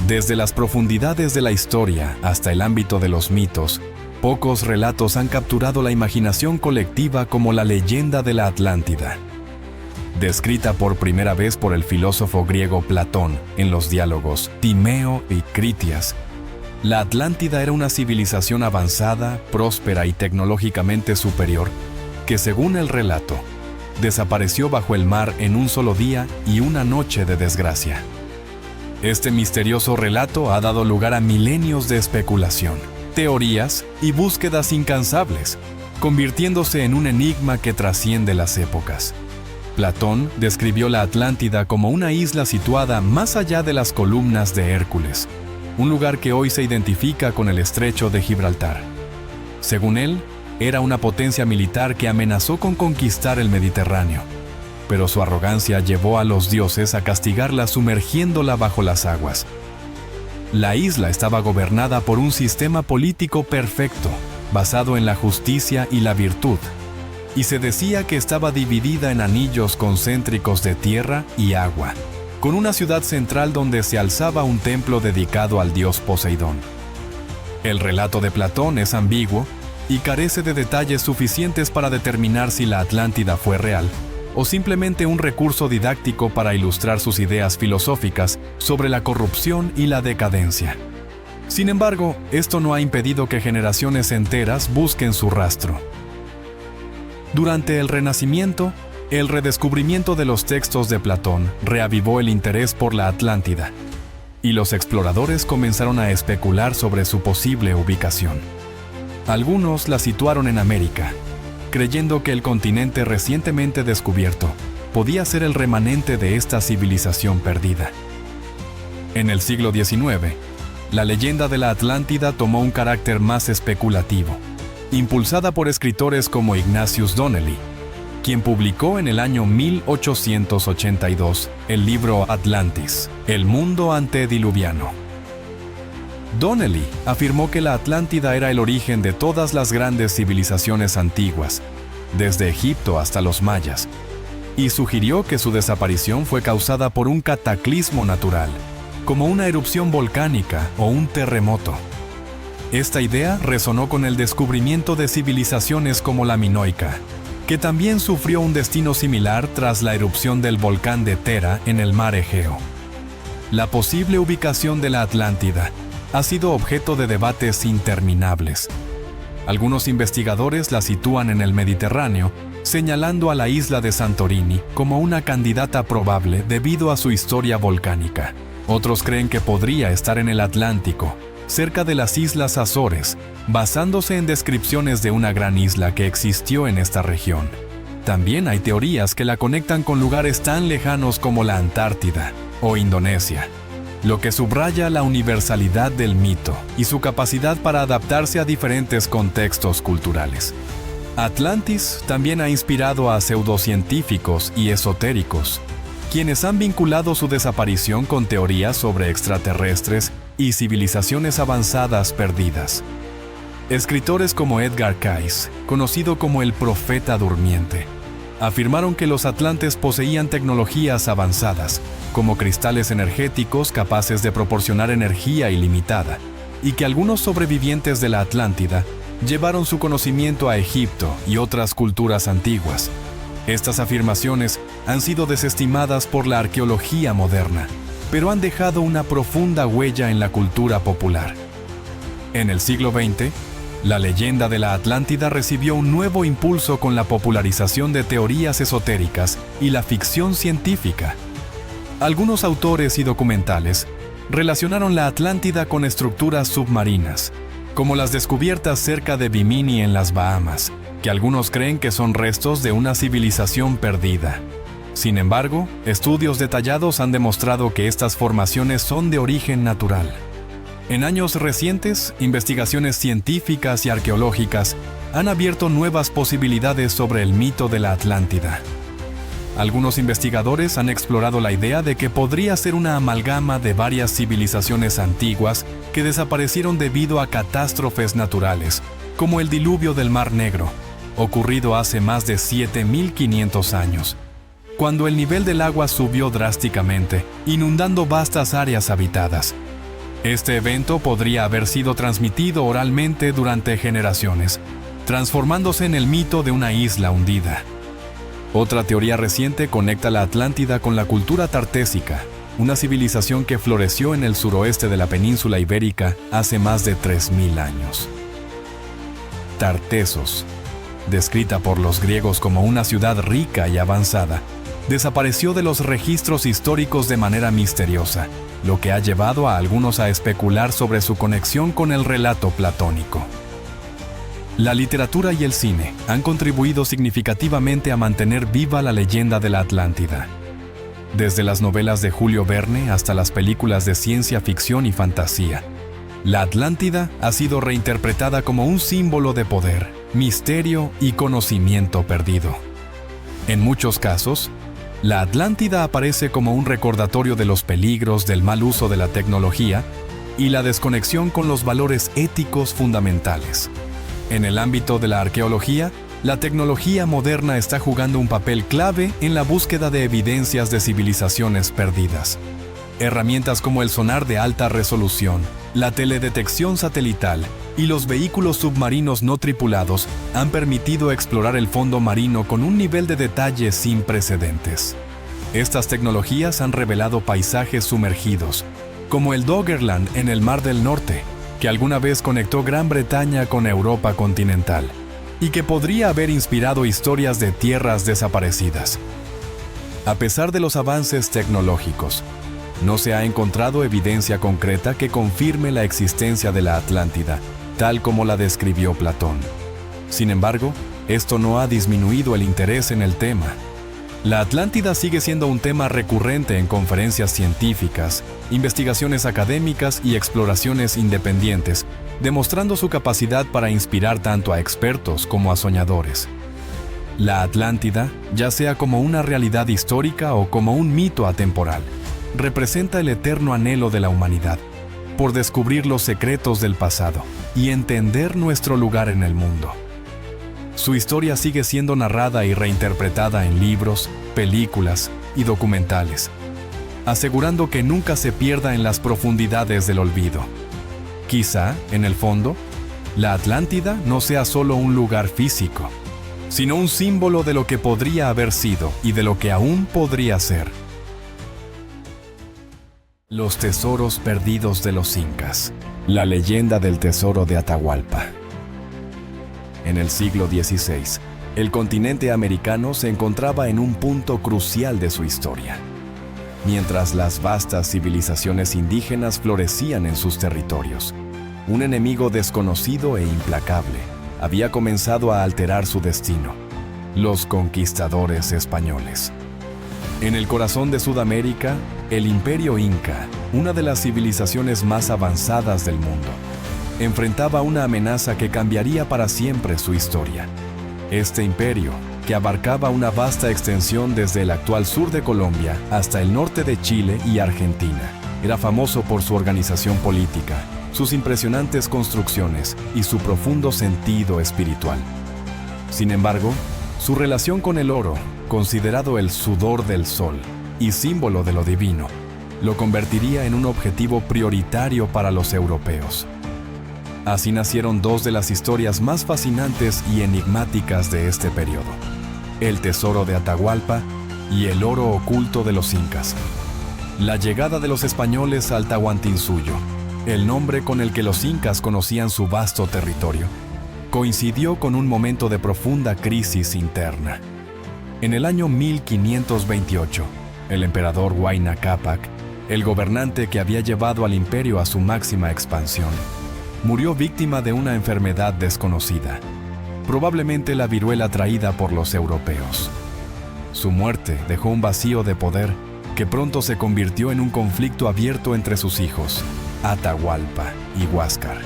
Desde las profundidades de la historia hasta el ámbito de los mitos, pocos relatos han capturado la imaginación colectiva como la leyenda de la Atlántida. Descrita por primera vez por el filósofo griego Platón en los diálogos Timeo y Critias, La Atlántida era una civilización avanzada, próspera y tecnológicamente superior, que según el relato, desapareció bajo el mar en un solo día y una noche de desgracia. Este misterioso relato ha dado lugar a milenios de especulación, teorías y búsquedas incansables, convirtiéndose en un enigma que trasciende las épocas. Platón describió la Atlántida como una isla situada más allá de las columnas de Hércules, un lugar que hoy se identifica con el estrecho de Gibraltar. Según él, era una potencia militar que amenazó con conquistar el Mediterráneo, pero su arrogancia llevó a los dioses a castigarla sumergiéndola bajo las aguas. La isla estaba gobernada por un sistema político perfecto, basado en la justicia y la virtud, y se decía que estaba dividida en anillos concéntricos de tierra y agua, con una ciudad central donde se alzaba un templo dedicado al dios Poseidón. El relato de Platón es ambiguo y carece de detalles suficientes para determinar si la Atlántida fue real o simplemente un recurso didáctico para ilustrar sus ideas filosóficas sobre la corrupción y la decadencia. Sin embargo, esto no ha impedido que generaciones enteras busquen su rastro. Durante el Renacimiento, el redescubrimiento de los textos de Platón reavivó el interés por la Atlántida, y los exploradores comenzaron a especular sobre su posible ubicación. Algunos la situaron en América, creyendo que el continente recientemente descubierto podía ser el remanente de esta civilización perdida. En el siglo XIX, la leyenda de la Atlántida tomó un carácter más especulativo, impulsada por escritores como Ignatius Donnelly, quien publicó en el año 1882 el libro Atlantis, el mundo antediluviano. Donnelly afirmó que la Atlántida era el origen de todas las grandes civilizaciones antiguas, desde Egipto hasta los mayas, y sugirió que su desaparición fue causada por un cataclismo natural, como una erupción volcánica o un terremoto. Esta idea resonó con el descubrimiento de civilizaciones como la minoica, que también sufrió un destino similar tras la erupción del volcán de Tera en el mar Egeo. La posible ubicación de la Atlántida ha sido objeto de debates interminables. Algunos investigadores la sitúan en el Mediterráneo, señalando a la isla de Santorini como una candidata probable debido a su historia volcánica. Otros creen que podría estar en el Atlántico, cerca de las Islas Azores, basándose en descripciones de una gran isla que existió en esta región. También hay teorías que la conectan con lugares tan lejanos como la Antártida o Indonesia, lo que subraya la universalidad del mito y su capacidad para adaptarse a diferentes contextos culturales. Atlantis también ha inspirado a pseudocientíficos y esotéricos, quienes han vinculado su desaparición con teorías sobre extraterrestres y civilizaciones avanzadas perdidas. Escritores como Edgar Cayce, conocido como el Profeta Durmiente, afirmaron que los atlantes poseían tecnologías avanzadas, como cristales energéticos capaces de proporcionar energía ilimitada, y que algunos sobrevivientes de la Atlántida llevaron su conocimiento a Egipto y otras culturas antiguas. Estas afirmaciones han sido desestimadas por la arqueología moderna, pero han dejado una profunda huella en la cultura popular. En el siglo XX, la leyenda de la Atlántida recibió un nuevo impulso con la popularización de teorías esotéricas y la ficción científica. Algunos autores y documentales relacionaron la Atlántida con estructuras submarinas, como las descubiertas cerca de Bimini en las Bahamas, que algunos creen que son restos de una civilización perdida. Sin embargo, estudios detallados han demostrado que estas formaciones son de origen natural. En años recientes, investigaciones científicas y arqueológicas han abierto nuevas posibilidades sobre el mito de la Atlántida. Algunos investigadores han explorado la idea de que podría ser una amalgama de varias civilizaciones antiguas que desaparecieron debido a catástrofes naturales, como el diluvio del Mar Negro, ocurrido hace más de 7.500 años, cuando el nivel del agua subió drásticamente, inundando vastas áreas habitadas. Este evento podría haber sido transmitido oralmente durante generaciones, transformándose en el mito de una isla hundida. Otra teoría reciente conecta la Atlántida con la cultura tartésica, una civilización que floreció en el suroeste de la península ibérica hace más de 3000 años. Tartessos, descrita por los griegos como una ciudad rica y avanzada, desapareció de los registros históricos de manera misteriosa, lo que ha llevado a algunos a especular sobre su conexión con el relato platónico. La literatura y el cine han contribuido significativamente a mantener viva la leyenda de la Atlántida. Desde las novelas de Julio Verne hasta las películas de ciencia ficción y fantasía, la Atlántida ha sido reinterpretada como un símbolo de poder, misterio y conocimiento perdido. En muchos casos, la Atlántida aparece como un recordatorio de los peligros del mal uso de la tecnología y la desconexión con los valores éticos fundamentales. En el ámbito de la arqueología, la tecnología moderna está jugando un papel clave en la búsqueda de evidencias de civilizaciones perdidas. Herramientas como el sonar de alta resolución, la teledetección satelital y los vehículos submarinos no tripulados han permitido explorar el fondo marino con un nivel de detalle sin precedentes. Estas tecnologías han revelado paisajes sumergidos, como el Doggerland en el Mar del Norte, que alguna vez conectó Gran Bretaña con Europa continental, y que podría haber inspirado historias de tierras desaparecidas. A pesar de los avances tecnológicos, no se ha encontrado evidencia concreta que confirme la existencia de la Atlántida, tal como la describió Platón. Sin embargo, esto no ha disminuido el interés en el tema. La Atlántida sigue siendo un tema recurrente en conferencias científicas, investigaciones académicas y exploraciones independientes, demostrando su capacidad para inspirar tanto a expertos como a soñadores. La Atlántida, ya sea como una realidad histórica o como un mito atemporal, representa el eterno anhelo de la humanidad por descubrir los secretos del pasado y entender nuestro lugar en el mundo. Su historia sigue siendo narrada y reinterpretada en libros, películas y documentales, asegurando que nunca se pierda en las profundidades del olvido. Quizá, en el fondo, la Atlántida no sea solo un lugar físico, sino un símbolo de lo que podría haber sido y de lo que aún podría ser. Los tesoros perdidos de los incas. La leyenda del tesoro de Atahualpa. En el siglo XVI, el continente americano se encontraba en un punto crucial de su historia. Mientras las vastas civilizaciones indígenas florecían en sus territorios, un enemigo desconocido e implacable había comenzado a alterar su destino: los conquistadores españoles. En el corazón de Sudamérica, el Imperio Inca, una de las civilizaciones más avanzadas del mundo, enfrentaba una amenaza que cambiaría para siempre su historia. Este imperio, que abarcaba una vasta extensión desde el actual sur de Colombia hasta el norte de Chile y Argentina, era famoso por su organización política, sus impresionantes construcciones y su profundo sentido espiritual. Sin embargo, su relación con el oro, considerado el sudor del sol y símbolo de lo divino, lo convertiría en un objetivo prioritario para los europeos. Así nacieron dos de las historias más fascinantes y enigmáticas de este periodo: el tesoro de Atahualpa y el oro oculto de los incas. La llegada de los españoles al Tahuantinsuyo, el nombre con el que los incas conocían su vasto territorio, coincidió con un momento de profunda crisis interna. En el año 1528, el emperador Huayna Cápac, el gobernante que había llevado al imperio a su máxima expansión, murió víctima de una enfermedad desconocida, probablemente la viruela traída por los europeos. Su muerte dejó un vacío de poder que pronto se convirtió en un conflicto abierto entre sus hijos, Atahualpa y Huáscar.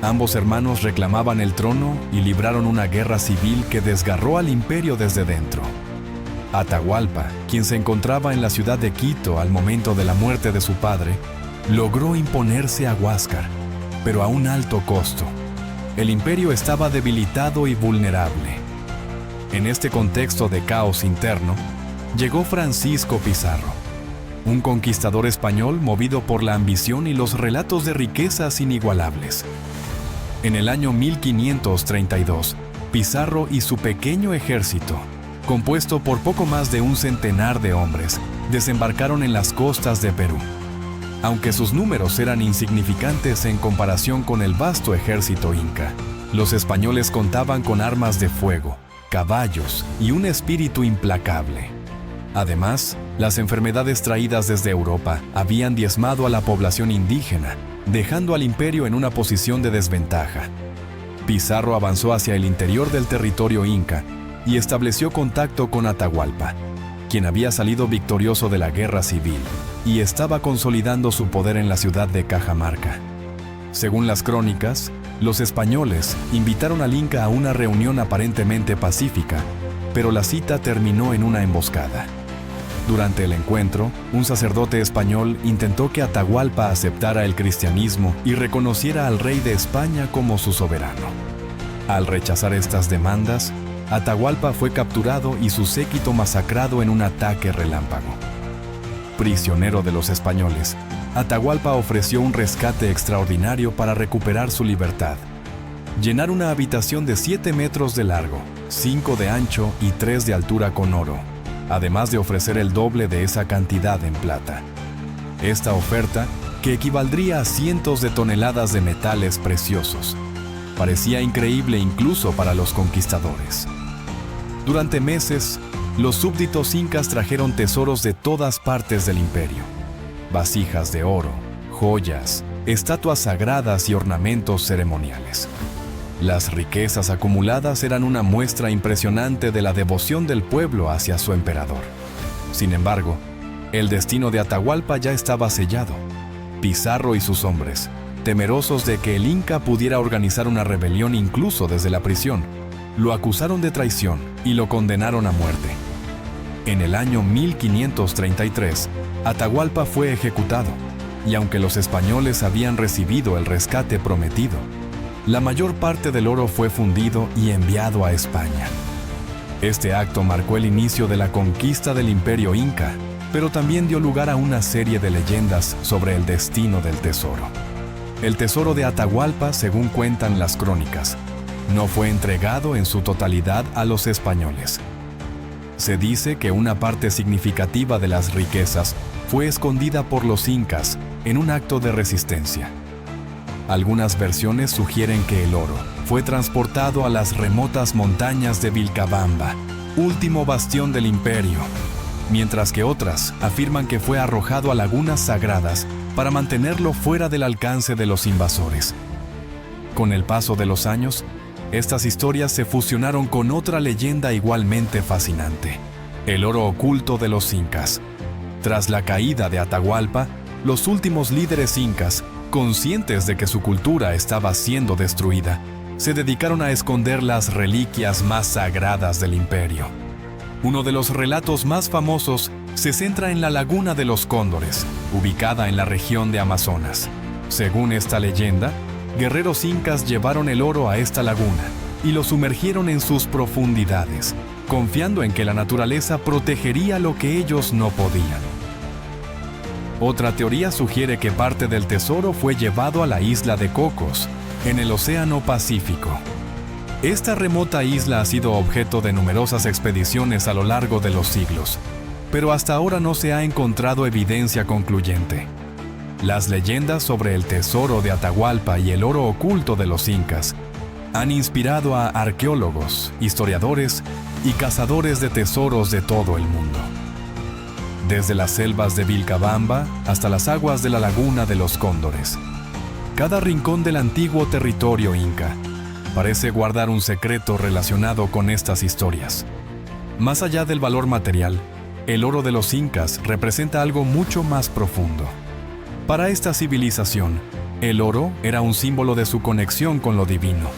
Ambos hermanos reclamaban el trono y libraron una guerra civil que desgarró al imperio desde dentro. Atahualpa, quien se encontraba en la ciudad de Quito al momento de la muerte de su padre, logró imponerse a Huáscar, pero a un alto costo. El imperio estaba debilitado y vulnerable. En este contexto de caos interno, llegó Francisco Pizarro, un conquistador español movido por la ambición y los relatos de riquezas inigualables. En el año 1532, Pizarro y su pequeño ejército compuesto por poco más de un centenar de hombres, desembarcaron en las costas de Perú. Aunque sus números eran insignificantes en comparación con el vasto ejército inca, los españoles contaban con armas de fuego, caballos y un espíritu implacable. Además, las enfermedades traídas desde Europa habían diezmado a la población indígena, dejando al imperio en una posición de desventaja. Pizarro avanzó hacia el interior del territorio inca y estableció contacto con Atahualpa, quien había salido victorioso de la guerra civil y estaba consolidando su poder en la ciudad de Cajamarca. Según las crónicas, los españoles invitaron al inca a una reunión aparentemente pacífica, pero la cita terminó en una emboscada. Durante el encuentro, un sacerdote español intentó que Atahualpa aceptara el cristianismo y reconociera al rey de España como su soberano. Al rechazar estas demandas, Atahualpa fue capturado y su séquito masacrado en un ataque relámpago. Prisionero de los españoles, Atahualpa ofreció un rescate extraordinario para recuperar su libertad. Llenar una habitación de 7 metros de largo, 5 de ancho y 3 de altura con oro, además de ofrecer el doble de esa cantidad en plata. Esta oferta, que equivaldría a cientos de toneladas de metales preciosos, parecía increíble incluso para los conquistadores. Durante meses, los súbditos incas trajeron tesoros de todas partes del imperio: vasijas de oro, joyas, estatuas sagradas y ornamentos ceremoniales. Las riquezas acumuladas eran una muestra impresionante de la devoción del pueblo hacia su emperador. Sin embargo, el destino de Atahualpa ya estaba sellado. Pizarro y sus hombres, temerosos de que el inca pudiera organizar una rebelión incluso desde la prisión, lo acusaron de traición y lo condenaron a muerte. En el año 1533, Atahualpa fue ejecutado, y aunque los españoles habían recibido el rescate prometido, la mayor parte del oro fue fundido y enviado a España. Este acto marcó el inicio de la conquista del imperio inca, pero también dio lugar a una serie de leyendas sobre el destino del tesoro. El tesoro de Atahualpa, según cuentan las crónicas, no fue entregado en su totalidad a los españoles. Se dice que una parte significativa de las riquezas fue escondida por los incas en un acto de resistencia. Algunas versiones sugieren que el oro fue transportado a las remotas montañas de Vilcabamba, último bastión del imperio, mientras que otras afirman que fue arrojado a lagunas sagradas para mantenerlo fuera del alcance de los invasores. Con el paso de los años, estas historias se fusionaron con otra leyenda igualmente fascinante: el oro oculto de los incas. Tras la caída de Atahualpa, los últimos líderes incas, conscientes de que su cultura estaba siendo destruida, se dedicaron a esconder las reliquias más sagradas del imperio. Uno de los relatos más famosos se centra en la Laguna de los Cóndores, ubicada en la región de Amazonas. Según esta leyenda, guerreros incas llevaron el oro a esta laguna y lo sumergieron en sus profundidades, confiando en que la naturaleza protegería lo que ellos no podían. Otra teoría sugiere que parte del tesoro fue llevado a la isla de Cocos, en el Océano Pacífico. Esta remota isla ha sido objeto de numerosas expediciones a lo largo de los siglos, pero hasta ahora no se ha encontrado evidencia concluyente. Las leyendas sobre el tesoro de Atahualpa y el oro oculto de los incas han inspirado a arqueólogos, historiadores y cazadores de tesoros de todo el mundo. Desde las selvas de Vilcabamba hasta las aguas de la Laguna de los Cóndores, cada rincón del antiguo territorio inca parece guardar un secreto relacionado con estas historias. Más allá del valor material, el oro de los incas representa algo mucho más profundo. Para esta civilización, el oro era un símbolo de su conexión con lo divino,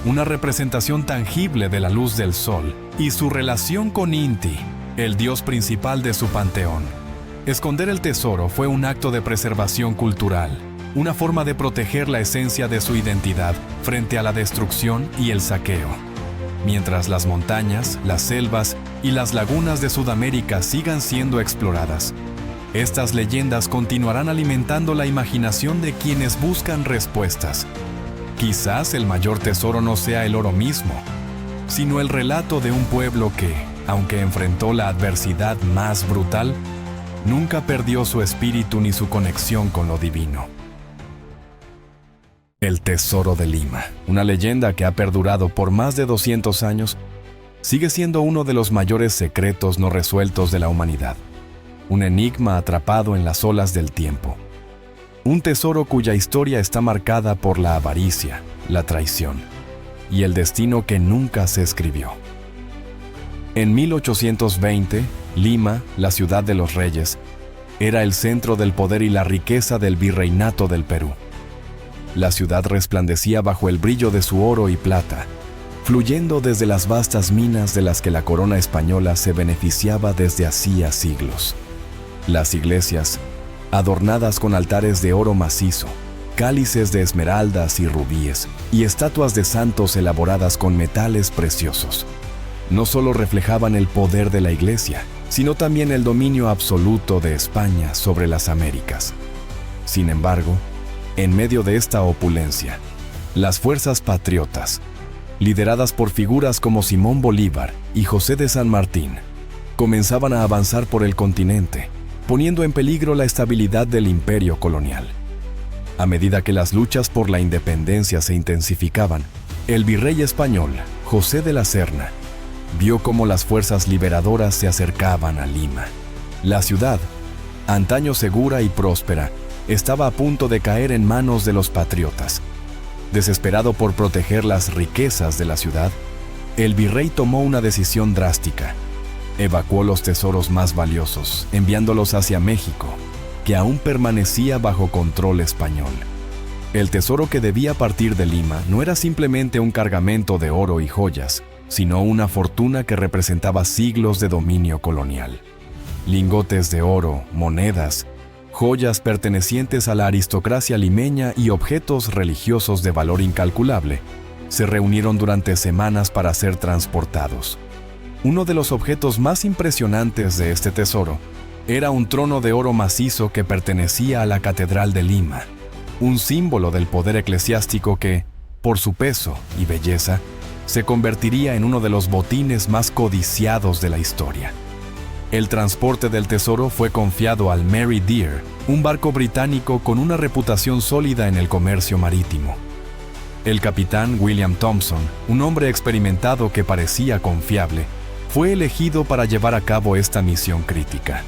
una representación tangible de la luz del sol y su relación con Inti, el dios principal de su panteón. Esconder el tesoro fue un acto de preservación cultural, una forma de proteger la esencia de su identidad frente a la destrucción y el saqueo. Mientras las montañas, las selvas y las lagunas de Sudamérica sigan siendo exploradas, estas leyendas continuarán alimentando la imaginación de quienes buscan respuestas. Quizás el mayor tesoro no sea el oro mismo, sino el relato de un pueblo que, aunque enfrentó la adversidad más brutal, nunca perdió su espíritu ni su conexión con lo divino. El Tesoro de Lima, una leyenda que ha perdurado por más de 200 años, sigue siendo uno de los mayores secretos no resueltos de la humanidad. Un enigma atrapado en las olas del tiempo. Un tesoro cuya historia está marcada por la avaricia, la traición y el destino que nunca se escribió. En 1820, Lima, la ciudad de los reyes, era el centro del poder y la riqueza del virreinato del Perú. La ciudad resplandecía bajo el brillo de su oro y plata, fluyendo desde las vastas minas de las que la corona española se beneficiaba desde hacía siglos. Las iglesias, adornadas con altares de oro macizo, cálices de esmeraldas y rubíes, y estatuas de santos elaboradas con metales preciosos, no solo reflejaban el poder de la iglesia, sino también el dominio absoluto de España sobre las Américas. Sin embargo, en medio de esta opulencia, las fuerzas patriotas, lideradas por figuras como Simón Bolívar y José de San Martín, comenzaban a avanzar por el continente, poniendo en peligro la estabilidad del imperio colonial. A medida que las luchas por la independencia se intensificaban, el virrey español, José de la Serna, vio cómo las fuerzas liberadoras se acercaban a Lima. La ciudad, antaño segura y próspera, estaba a punto de caer en manos de los patriotas. Desesperado por proteger las riquezas de la ciudad, el virrey tomó una decisión drástica. Evacuó los tesoros más valiosos, enviándolos hacia México, que aún permanecía bajo control español. El tesoro que debía partir de Lima no era simplemente un cargamento de oro y joyas, sino una fortuna que representaba siglos de dominio colonial. Lingotes de oro, monedas, joyas pertenecientes a la aristocracia limeña y objetos religiosos de valor incalculable se reunieron durante semanas para ser transportados. Uno de los objetos más impresionantes de este tesoro era un trono de oro macizo que pertenecía a la Catedral de Lima, un símbolo del poder eclesiástico que, por su peso y belleza, se convertiría en uno de los botines más codiciados de la historia. El transporte del tesoro fue confiado al Mary Dear, un barco británico con una reputación sólida en el comercio marítimo. El capitán William Thompson, un hombre experimentado que parecía confiable, fue elegido para llevar a cabo esta misión crítica.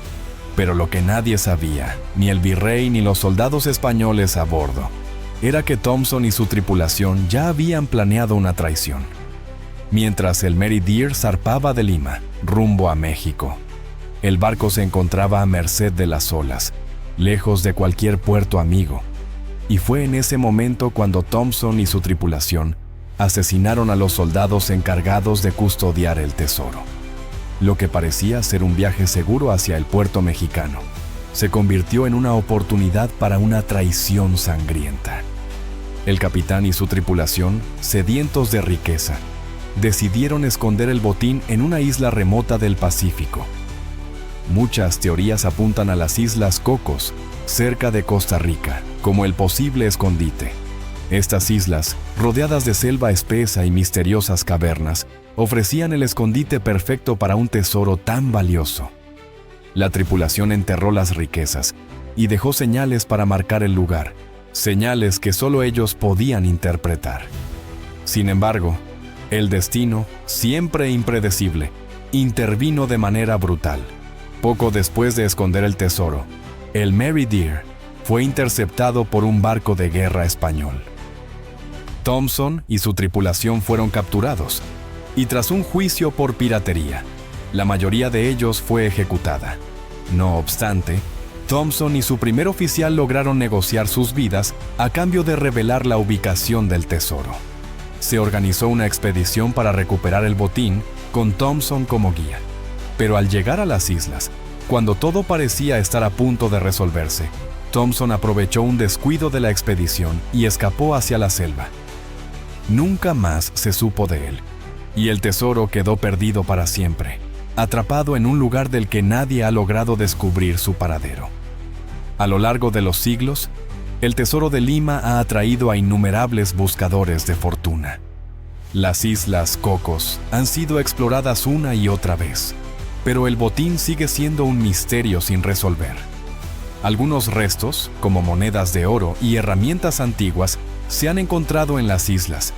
Pero lo que nadie sabía, ni el virrey ni los soldados españoles a bordo, era que Thompson y su tripulación ya habían planeado una traición. Mientras el Mary Dear zarpaba de Lima, rumbo a México, el barco se encontraba a merced de las olas, lejos de cualquier puerto amigo, y fue en ese momento cuando Thompson y su tripulación asesinaron a los soldados encargados de custodiar el tesoro. Lo que parecía ser un viaje seguro hacia el puerto mexicano se convirtió en una oportunidad para una traición sangrienta. El capitán y su tripulación, sedientos de riqueza, decidieron esconder el botín en una isla remota del Pacífico. Muchas teorías apuntan a las Islas Cocos, cerca de Costa Rica, como el posible escondite. Estas islas, rodeadas de selva espesa y misteriosas cavernas, ofrecían el escondite perfecto para un tesoro tan valioso. La tripulación enterró las riquezas y dejó señales para marcar el lugar, señales que solo ellos podían interpretar. Sin embargo, el destino, siempre impredecible, intervino de manera brutal. Poco después de esconder el tesoro, el Mary Dear fue interceptado por un barco de guerra español. Thompson y su tripulación fueron capturados, y tras un juicio por piratería, la mayoría de ellos fue ejecutada. No obstante, Thompson y su primer oficial lograron negociar sus vidas a cambio de revelar la ubicación del tesoro. Se organizó una expedición para recuperar el botín con Thompson como guía. Pero al llegar a las islas, cuando todo parecía estar a punto de resolverse, Thompson aprovechó un descuido de la expedición y escapó hacia la selva. Nunca más se supo de él, y el tesoro quedó perdido para siempre, atrapado en un lugar del que nadie ha logrado descubrir su paradero. A lo largo de los siglos, el tesoro de Lima ha atraído a innumerables buscadores de fortuna. Las islas Cocos han sido exploradas una y otra vez, pero el botín sigue siendo un misterio sin resolver. Algunos restos, como monedas de oro y herramientas antiguas, se han encontrado en las islas,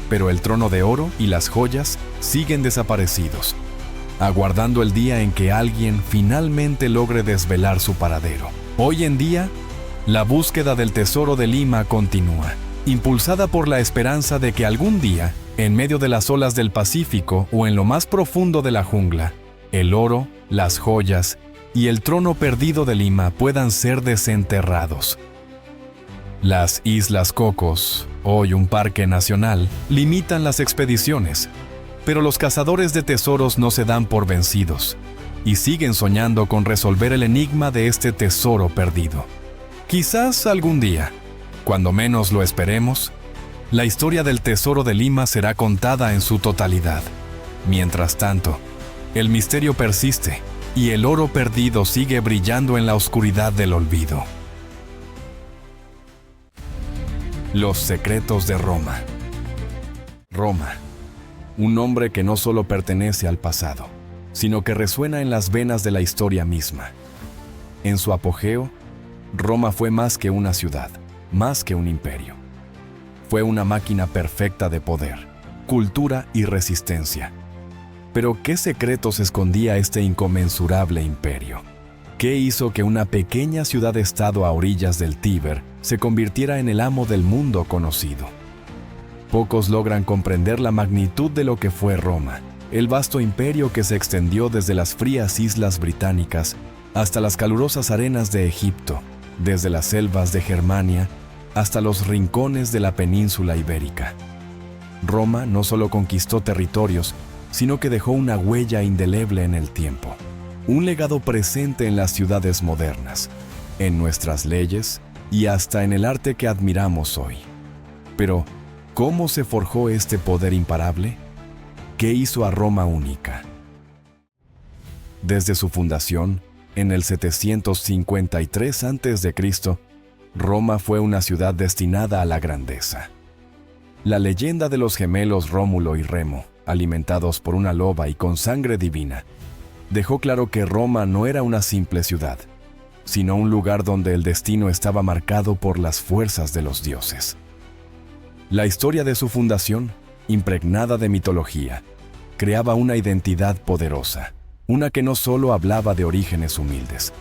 pero el trono de oro y las joyas siguen desaparecidos, aguardando el día en que alguien finalmente logre desvelar su paradero. Hoy en día, la búsqueda del tesoro de Lima continúa, impulsada por la esperanza de que algún día, en medio de las olas del Pacífico o en lo más profundo de la jungla, el oro, las joyas y el trono perdido de Lima puedan ser desenterrados. Las Islas Cocos, hoy un parque nacional, limitan las expediciones, pero los cazadores de tesoros no se dan por vencidos y siguen soñando con resolver el enigma de este tesoro perdido. Quizás algún día, cuando menos lo esperemos, la historia del tesoro de Lima será contada en su totalidad. Mientras tanto, el misterio persiste y el oro perdido sigue brillando en la oscuridad del olvido. Los secretos de Roma. Roma, un nombre que no solo pertenece al pasado, sino que resuena en las venas de la historia misma. En su apogeo, Roma fue más que una ciudad, más que un imperio. Fue una máquina perfecta de poder, cultura y resistencia. Pero ¿qué secretos escondía este inconmensurable imperio? ¿Qué hizo que una pequeña ciudad-estado a orillas del Tíber se convirtiera en el amo del mundo conocido? Pocos logran comprender la magnitud de lo que fue Roma, el vasto imperio que se extendió desde las frías islas británicas hasta las calurosas arenas de Egipto, desde las selvas de Germania hasta los rincones de la península ibérica. Roma no solo conquistó territorios, sino que dejó una huella indeleble en el tiempo, un legado presente en las ciudades modernas, en nuestras leyes y hasta en el arte que admiramos hoy. Pero, ¿cómo se forjó este poder imparable? ¿Qué hizo a Roma única? Desde su fundación, en el 753 a.C., Roma fue una ciudad destinada a la grandeza. La leyenda de los gemelos Rómulo y Remo, alimentados por una loba y con sangre divina, dejó claro que Roma no era una simple ciudad, sino un lugar donde el destino estaba marcado por las fuerzas de los dioses. La historia de su fundación, impregnada de mitología, creaba una identidad poderosa, una que no solo hablaba de orígenes humildes,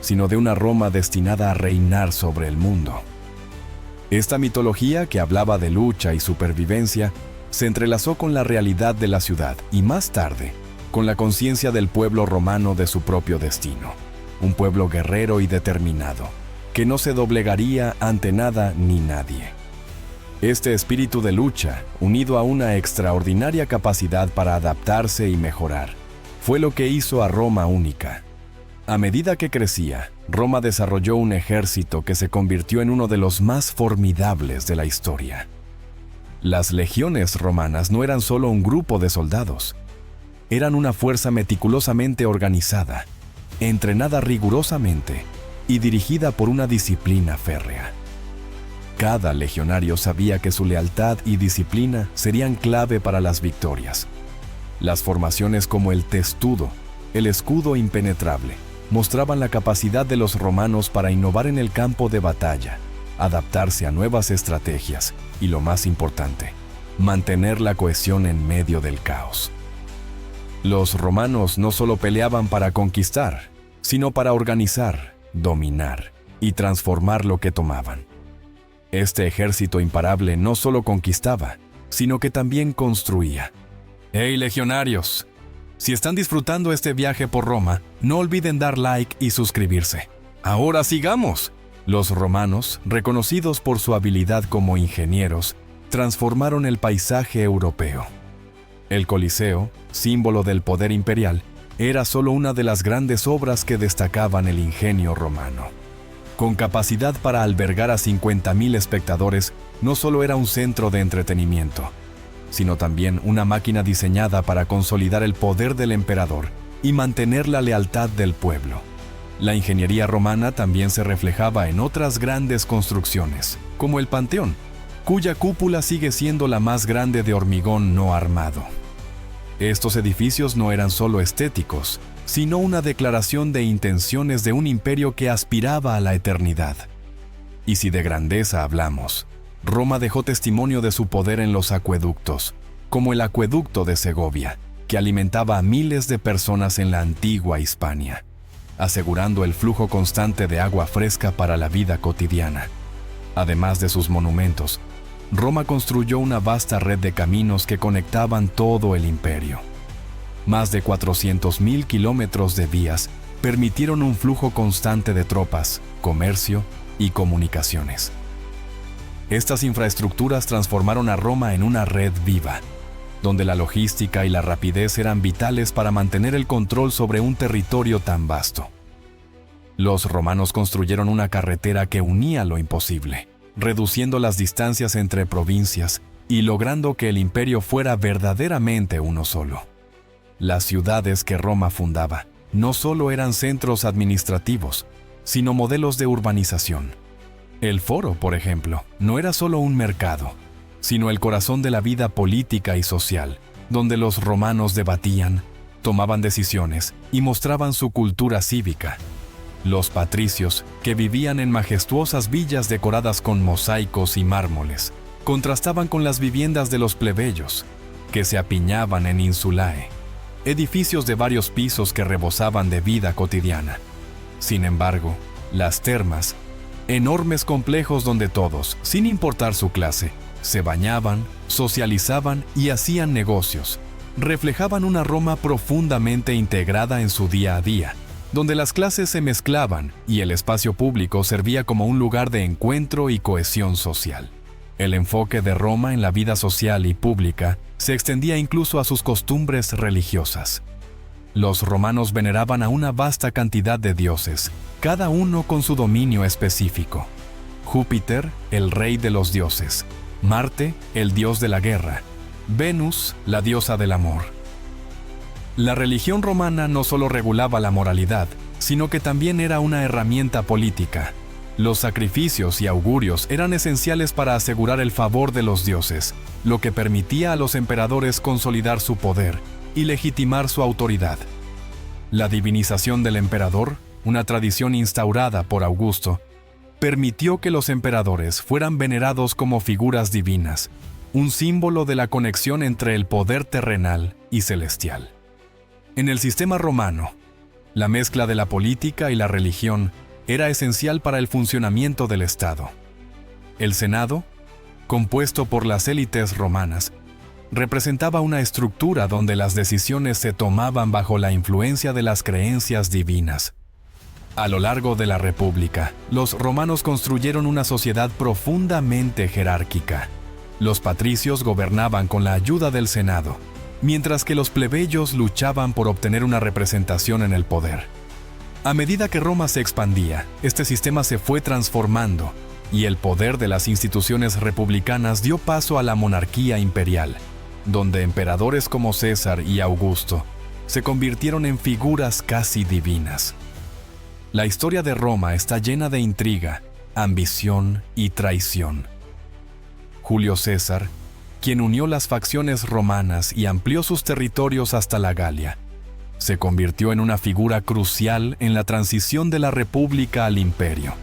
sino de una Roma destinada a reinar sobre el mundo. Esta mitología, que hablaba de lucha y supervivencia, se entrelazó con la realidad de la ciudad y más tarde, con la conciencia del pueblo romano de su propio destino, un pueblo guerrero y determinado, que no se doblegaría ante nada ni nadie. Este espíritu de lucha, unido a una extraordinaria capacidad para adaptarse y mejorar, fue lo que hizo a Roma única. A medida que crecía, Roma desarrolló un ejército que se convirtió en uno de los más formidables de la historia. Las legiones romanas no eran solo un grupo de soldados, eran una fuerza meticulosamente organizada, entrenada rigurosamente y dirigida por una disciplina férrea. Cada legionario sabía que su lealtad y disciplina serían clave para las victorias. Las formaciones como el testudo, el escudo impenetrable, mostraban la capacidad de los romanos para innovar en el campo de batalla, adaptarse a nuevas estrategias y, lo más importante, mantener la cohesión en medio del caos. Los romanos no solo peleaban para conquistar, sino para organizar, dominar y transformar lo que tomaban. Este ejército imparable no solo conquistaba, sino que también construía. ¡Hey, legionarios! Si están disfrutando este viaje por Roma, no olviden dar like y suscribirse. ¡Ahora sigamos! Los romanos, reconocidos por su habilidad como ingenieros, transformaron el paisaje europeo. El Coliseo, símbolo del poder imperial, era solo una de las grandes obras que destacaban el ingenio romano. Con capacidad para albergar a 50.000 espectadores, no solo era un centro de entretenimiento, sino también una máquina diseñada para consolidar el poder del emperador y mantener la lealtad del pueblo. La ingeniería romana también se reflejaba en otras grandes construcciones, como el Panteón, cuya cúpula sigue siendo la más grande de hormigón no armado. Estos edificios no eran solo estéticos, sino una declaración de intenciones de un imperio que aspiraba a la eternidad. Y si de grandeza hablamos, Roma dejó testimonio de su poder en los acueductos, como el acueducto de Segovia, que alimentaba a miles de personas en la antigua Hispania, asegurando el flujo constante de agua fresca para la vida cotidiana. Además de sus monumentos, Roma construyó una vasta red de caminos que conectaban todo el imperio. Más de 400.000 kilómetros de vías permitieron un flujo constante de tropas, comercio y comunicaciones. Estas infraestructuras transformaron a Roma en una red viva, donde la logística y la rapidez eran vitales para mantener el control sobre un territorio tan vasto. Los romanos construyeron una carretera que unía lo imposible, reduciendo las distancias entre provincias y logrando que el imperio fuera verdaderamente uno solo. Las ciudades que Roma fundaba no solo eran centros administrativos, sino modelos de urbanización. El foro, por ejemplo, no era solo un mercado, sino el corazón de la vida política y social, donde los romanos debatían, tomaban decisiones y mostraban su cultura cívica. Los patricios, que vivían en majestuosas villas decoradas con mosaicos y mármoles, contrastaban con las viviendas de los plebeyos, que se apiñaban en insulae, edificios de varios pisos que rebosaban de vida cotidiana. Sin embargo, las termas, enormes complejos donde todos, sin importar su clase, se bañaban, socializaban y hacían negocios, reflejaban una Roma profundamente integrada en su día a día, donde las clases se mezclaban y el espacio público servía como un lugar de encuentro y cohesión social. El enfoque de Roma en la vida social y pública se extendía incluso a sus costumbres religiosas. Los romanos veneraban a una vasta cantidad de dioses, cada uno con su dominio específico. Júpiter, el rey de los dioses; Marte, el dios de la guerra; Venus, la diosa del amor. La religión romana no solo regulaba la moralidad, sino que también era una herramienta política. Los sacrificios y augurios eran esenciales para asegurar el favor de los dioses, lo que permitía a los emperadores consolidar su poder y legitimar su autoridad. La divinización del emperador, una tradición instaurada por Augusto, permitió que los emperadores fueran venerados como figuras divinas, un símbolo de la conexión entre el poder terrenal y celestial. En el sistema romano, la mezcla de la política y la religión era esencial para el funcionamiento del Estado. El Senado, compuesto por las élites romanas, representaba una estructura donde las decisiones se tomaban bajo la influencia de las creencias divinas. A lo largo de la República, los romanos construyeron una sociedad profundamente jerárquica. Los patricios gobernaban con la ayuda del Senado, mientras que los plebeyos luchaban por obtener una representación en el poder. A medida que Roma se expandía, este sistema se fue transformando y el poder de las instituciones republicanas dio paso a la monarquía imperial, donde emperadores como César y Augusto se convirtieron en figuras casi divinas. La historia de Roma está llena de intriga, ambición y traición. Julio César, quien unió las facciones romanas y amplió sus territorios hasta la Galia, se convirtió en una figura crucial en la transición de la República al Imperio.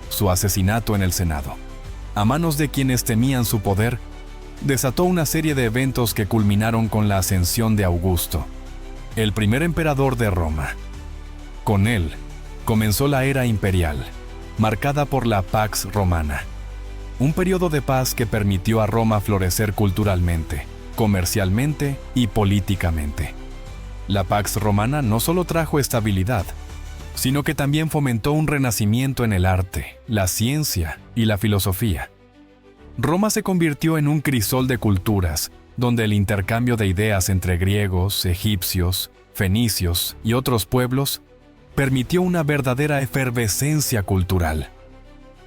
Su asesinato en el Senado, a manos de quienes temían su poder, desató una serie de eventos que culminaron con la ascensión de Augusto, el primer emperador de Roma. Con él, comenzó la era imperial, marcada por la Pax Romana, un periodo de paz que permitió a Roma florecer culturalmente, comercialmente y políticamente. La Pax Romana no solo trajo estabilidad, sino que también fomentó un renacimiento en el arte, la ciencia y la filosofía. Roma se convirtió en un crisol de culturas, donde el intercambio de ideas entre griegos, egipcios, fenicios y otros pueblos permitió una verdadera efervescencia cultural.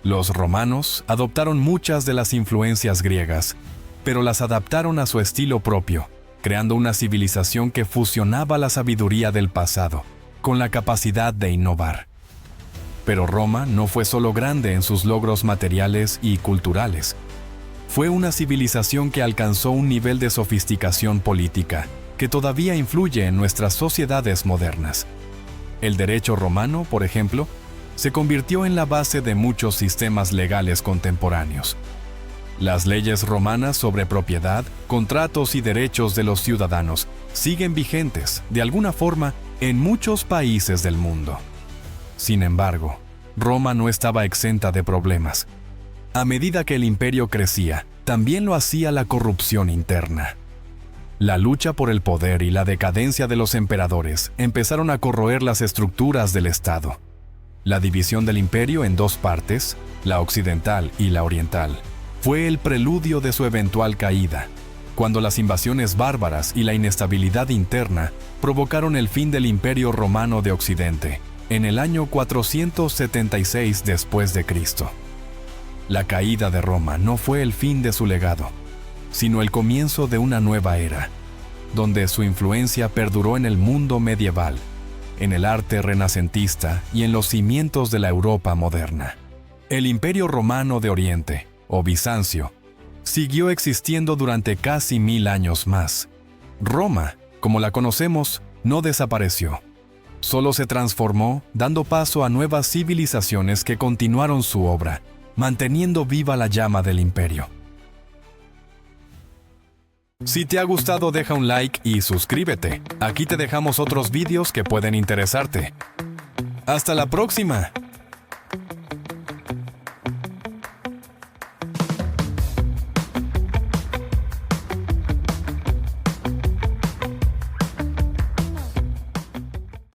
Los romanos adoptaron muchas de las influencias griegas, pero las adaptaron a su estilo propio, creando una civilización que fusionaba la sabiduría del pasado con la capacidad de innovar. Pero Roma no fue solo grande en sus logros materiales y culturales. fue una civilización que alcanzó un nivel de sofisticación política que todavía influye en nuestras sociedades modernas. El derecho romano, por ejemplo, se convirtió en la base de muchos sistemas legales contemporáneos. Las leyes romanas sobre propiedad, contratos y derechos de los ciudadanos siguen vigentes, de alguna forma, en muchos países del mundo. Sin embargo, Roma no estaba exenta de problemas. A medida que el imperio crecía, también lo hacía la corrupción interna. La lucha por el poder y la decadencia de los emperadores empezaron a corroer las estructuras del Estado. La división del imperio en dos partes, la occidental y la oriental, fue el preludio de su eventual caída, cuando las invasiones bárbaras y la inestabilidad interna provocaron el fin del Imperio Romano de Occidente, en el año 476 después de Cristo. La caída de Roma no fue el fin de su legado, sino el comienzo de una nueva era, donde su influencia perduró en el mundo medieval, en el arte renacentista y en los cimientos de la Europa moderna. El Imperio Romano de Oriente, o Bizancio, siguió existiendo durante casi 1000 años más. Roma, como la conocemos, no desapareció. Solo se transformó, dando paso a nuevas civilizaciones que continuaron su obra, manteniendo viva la llama del imperio. Si te ha gustado, deja un like y suscríbete. Aquí te dejamos otros vídeos que pueden interesarte. ¡Hasta la próxima!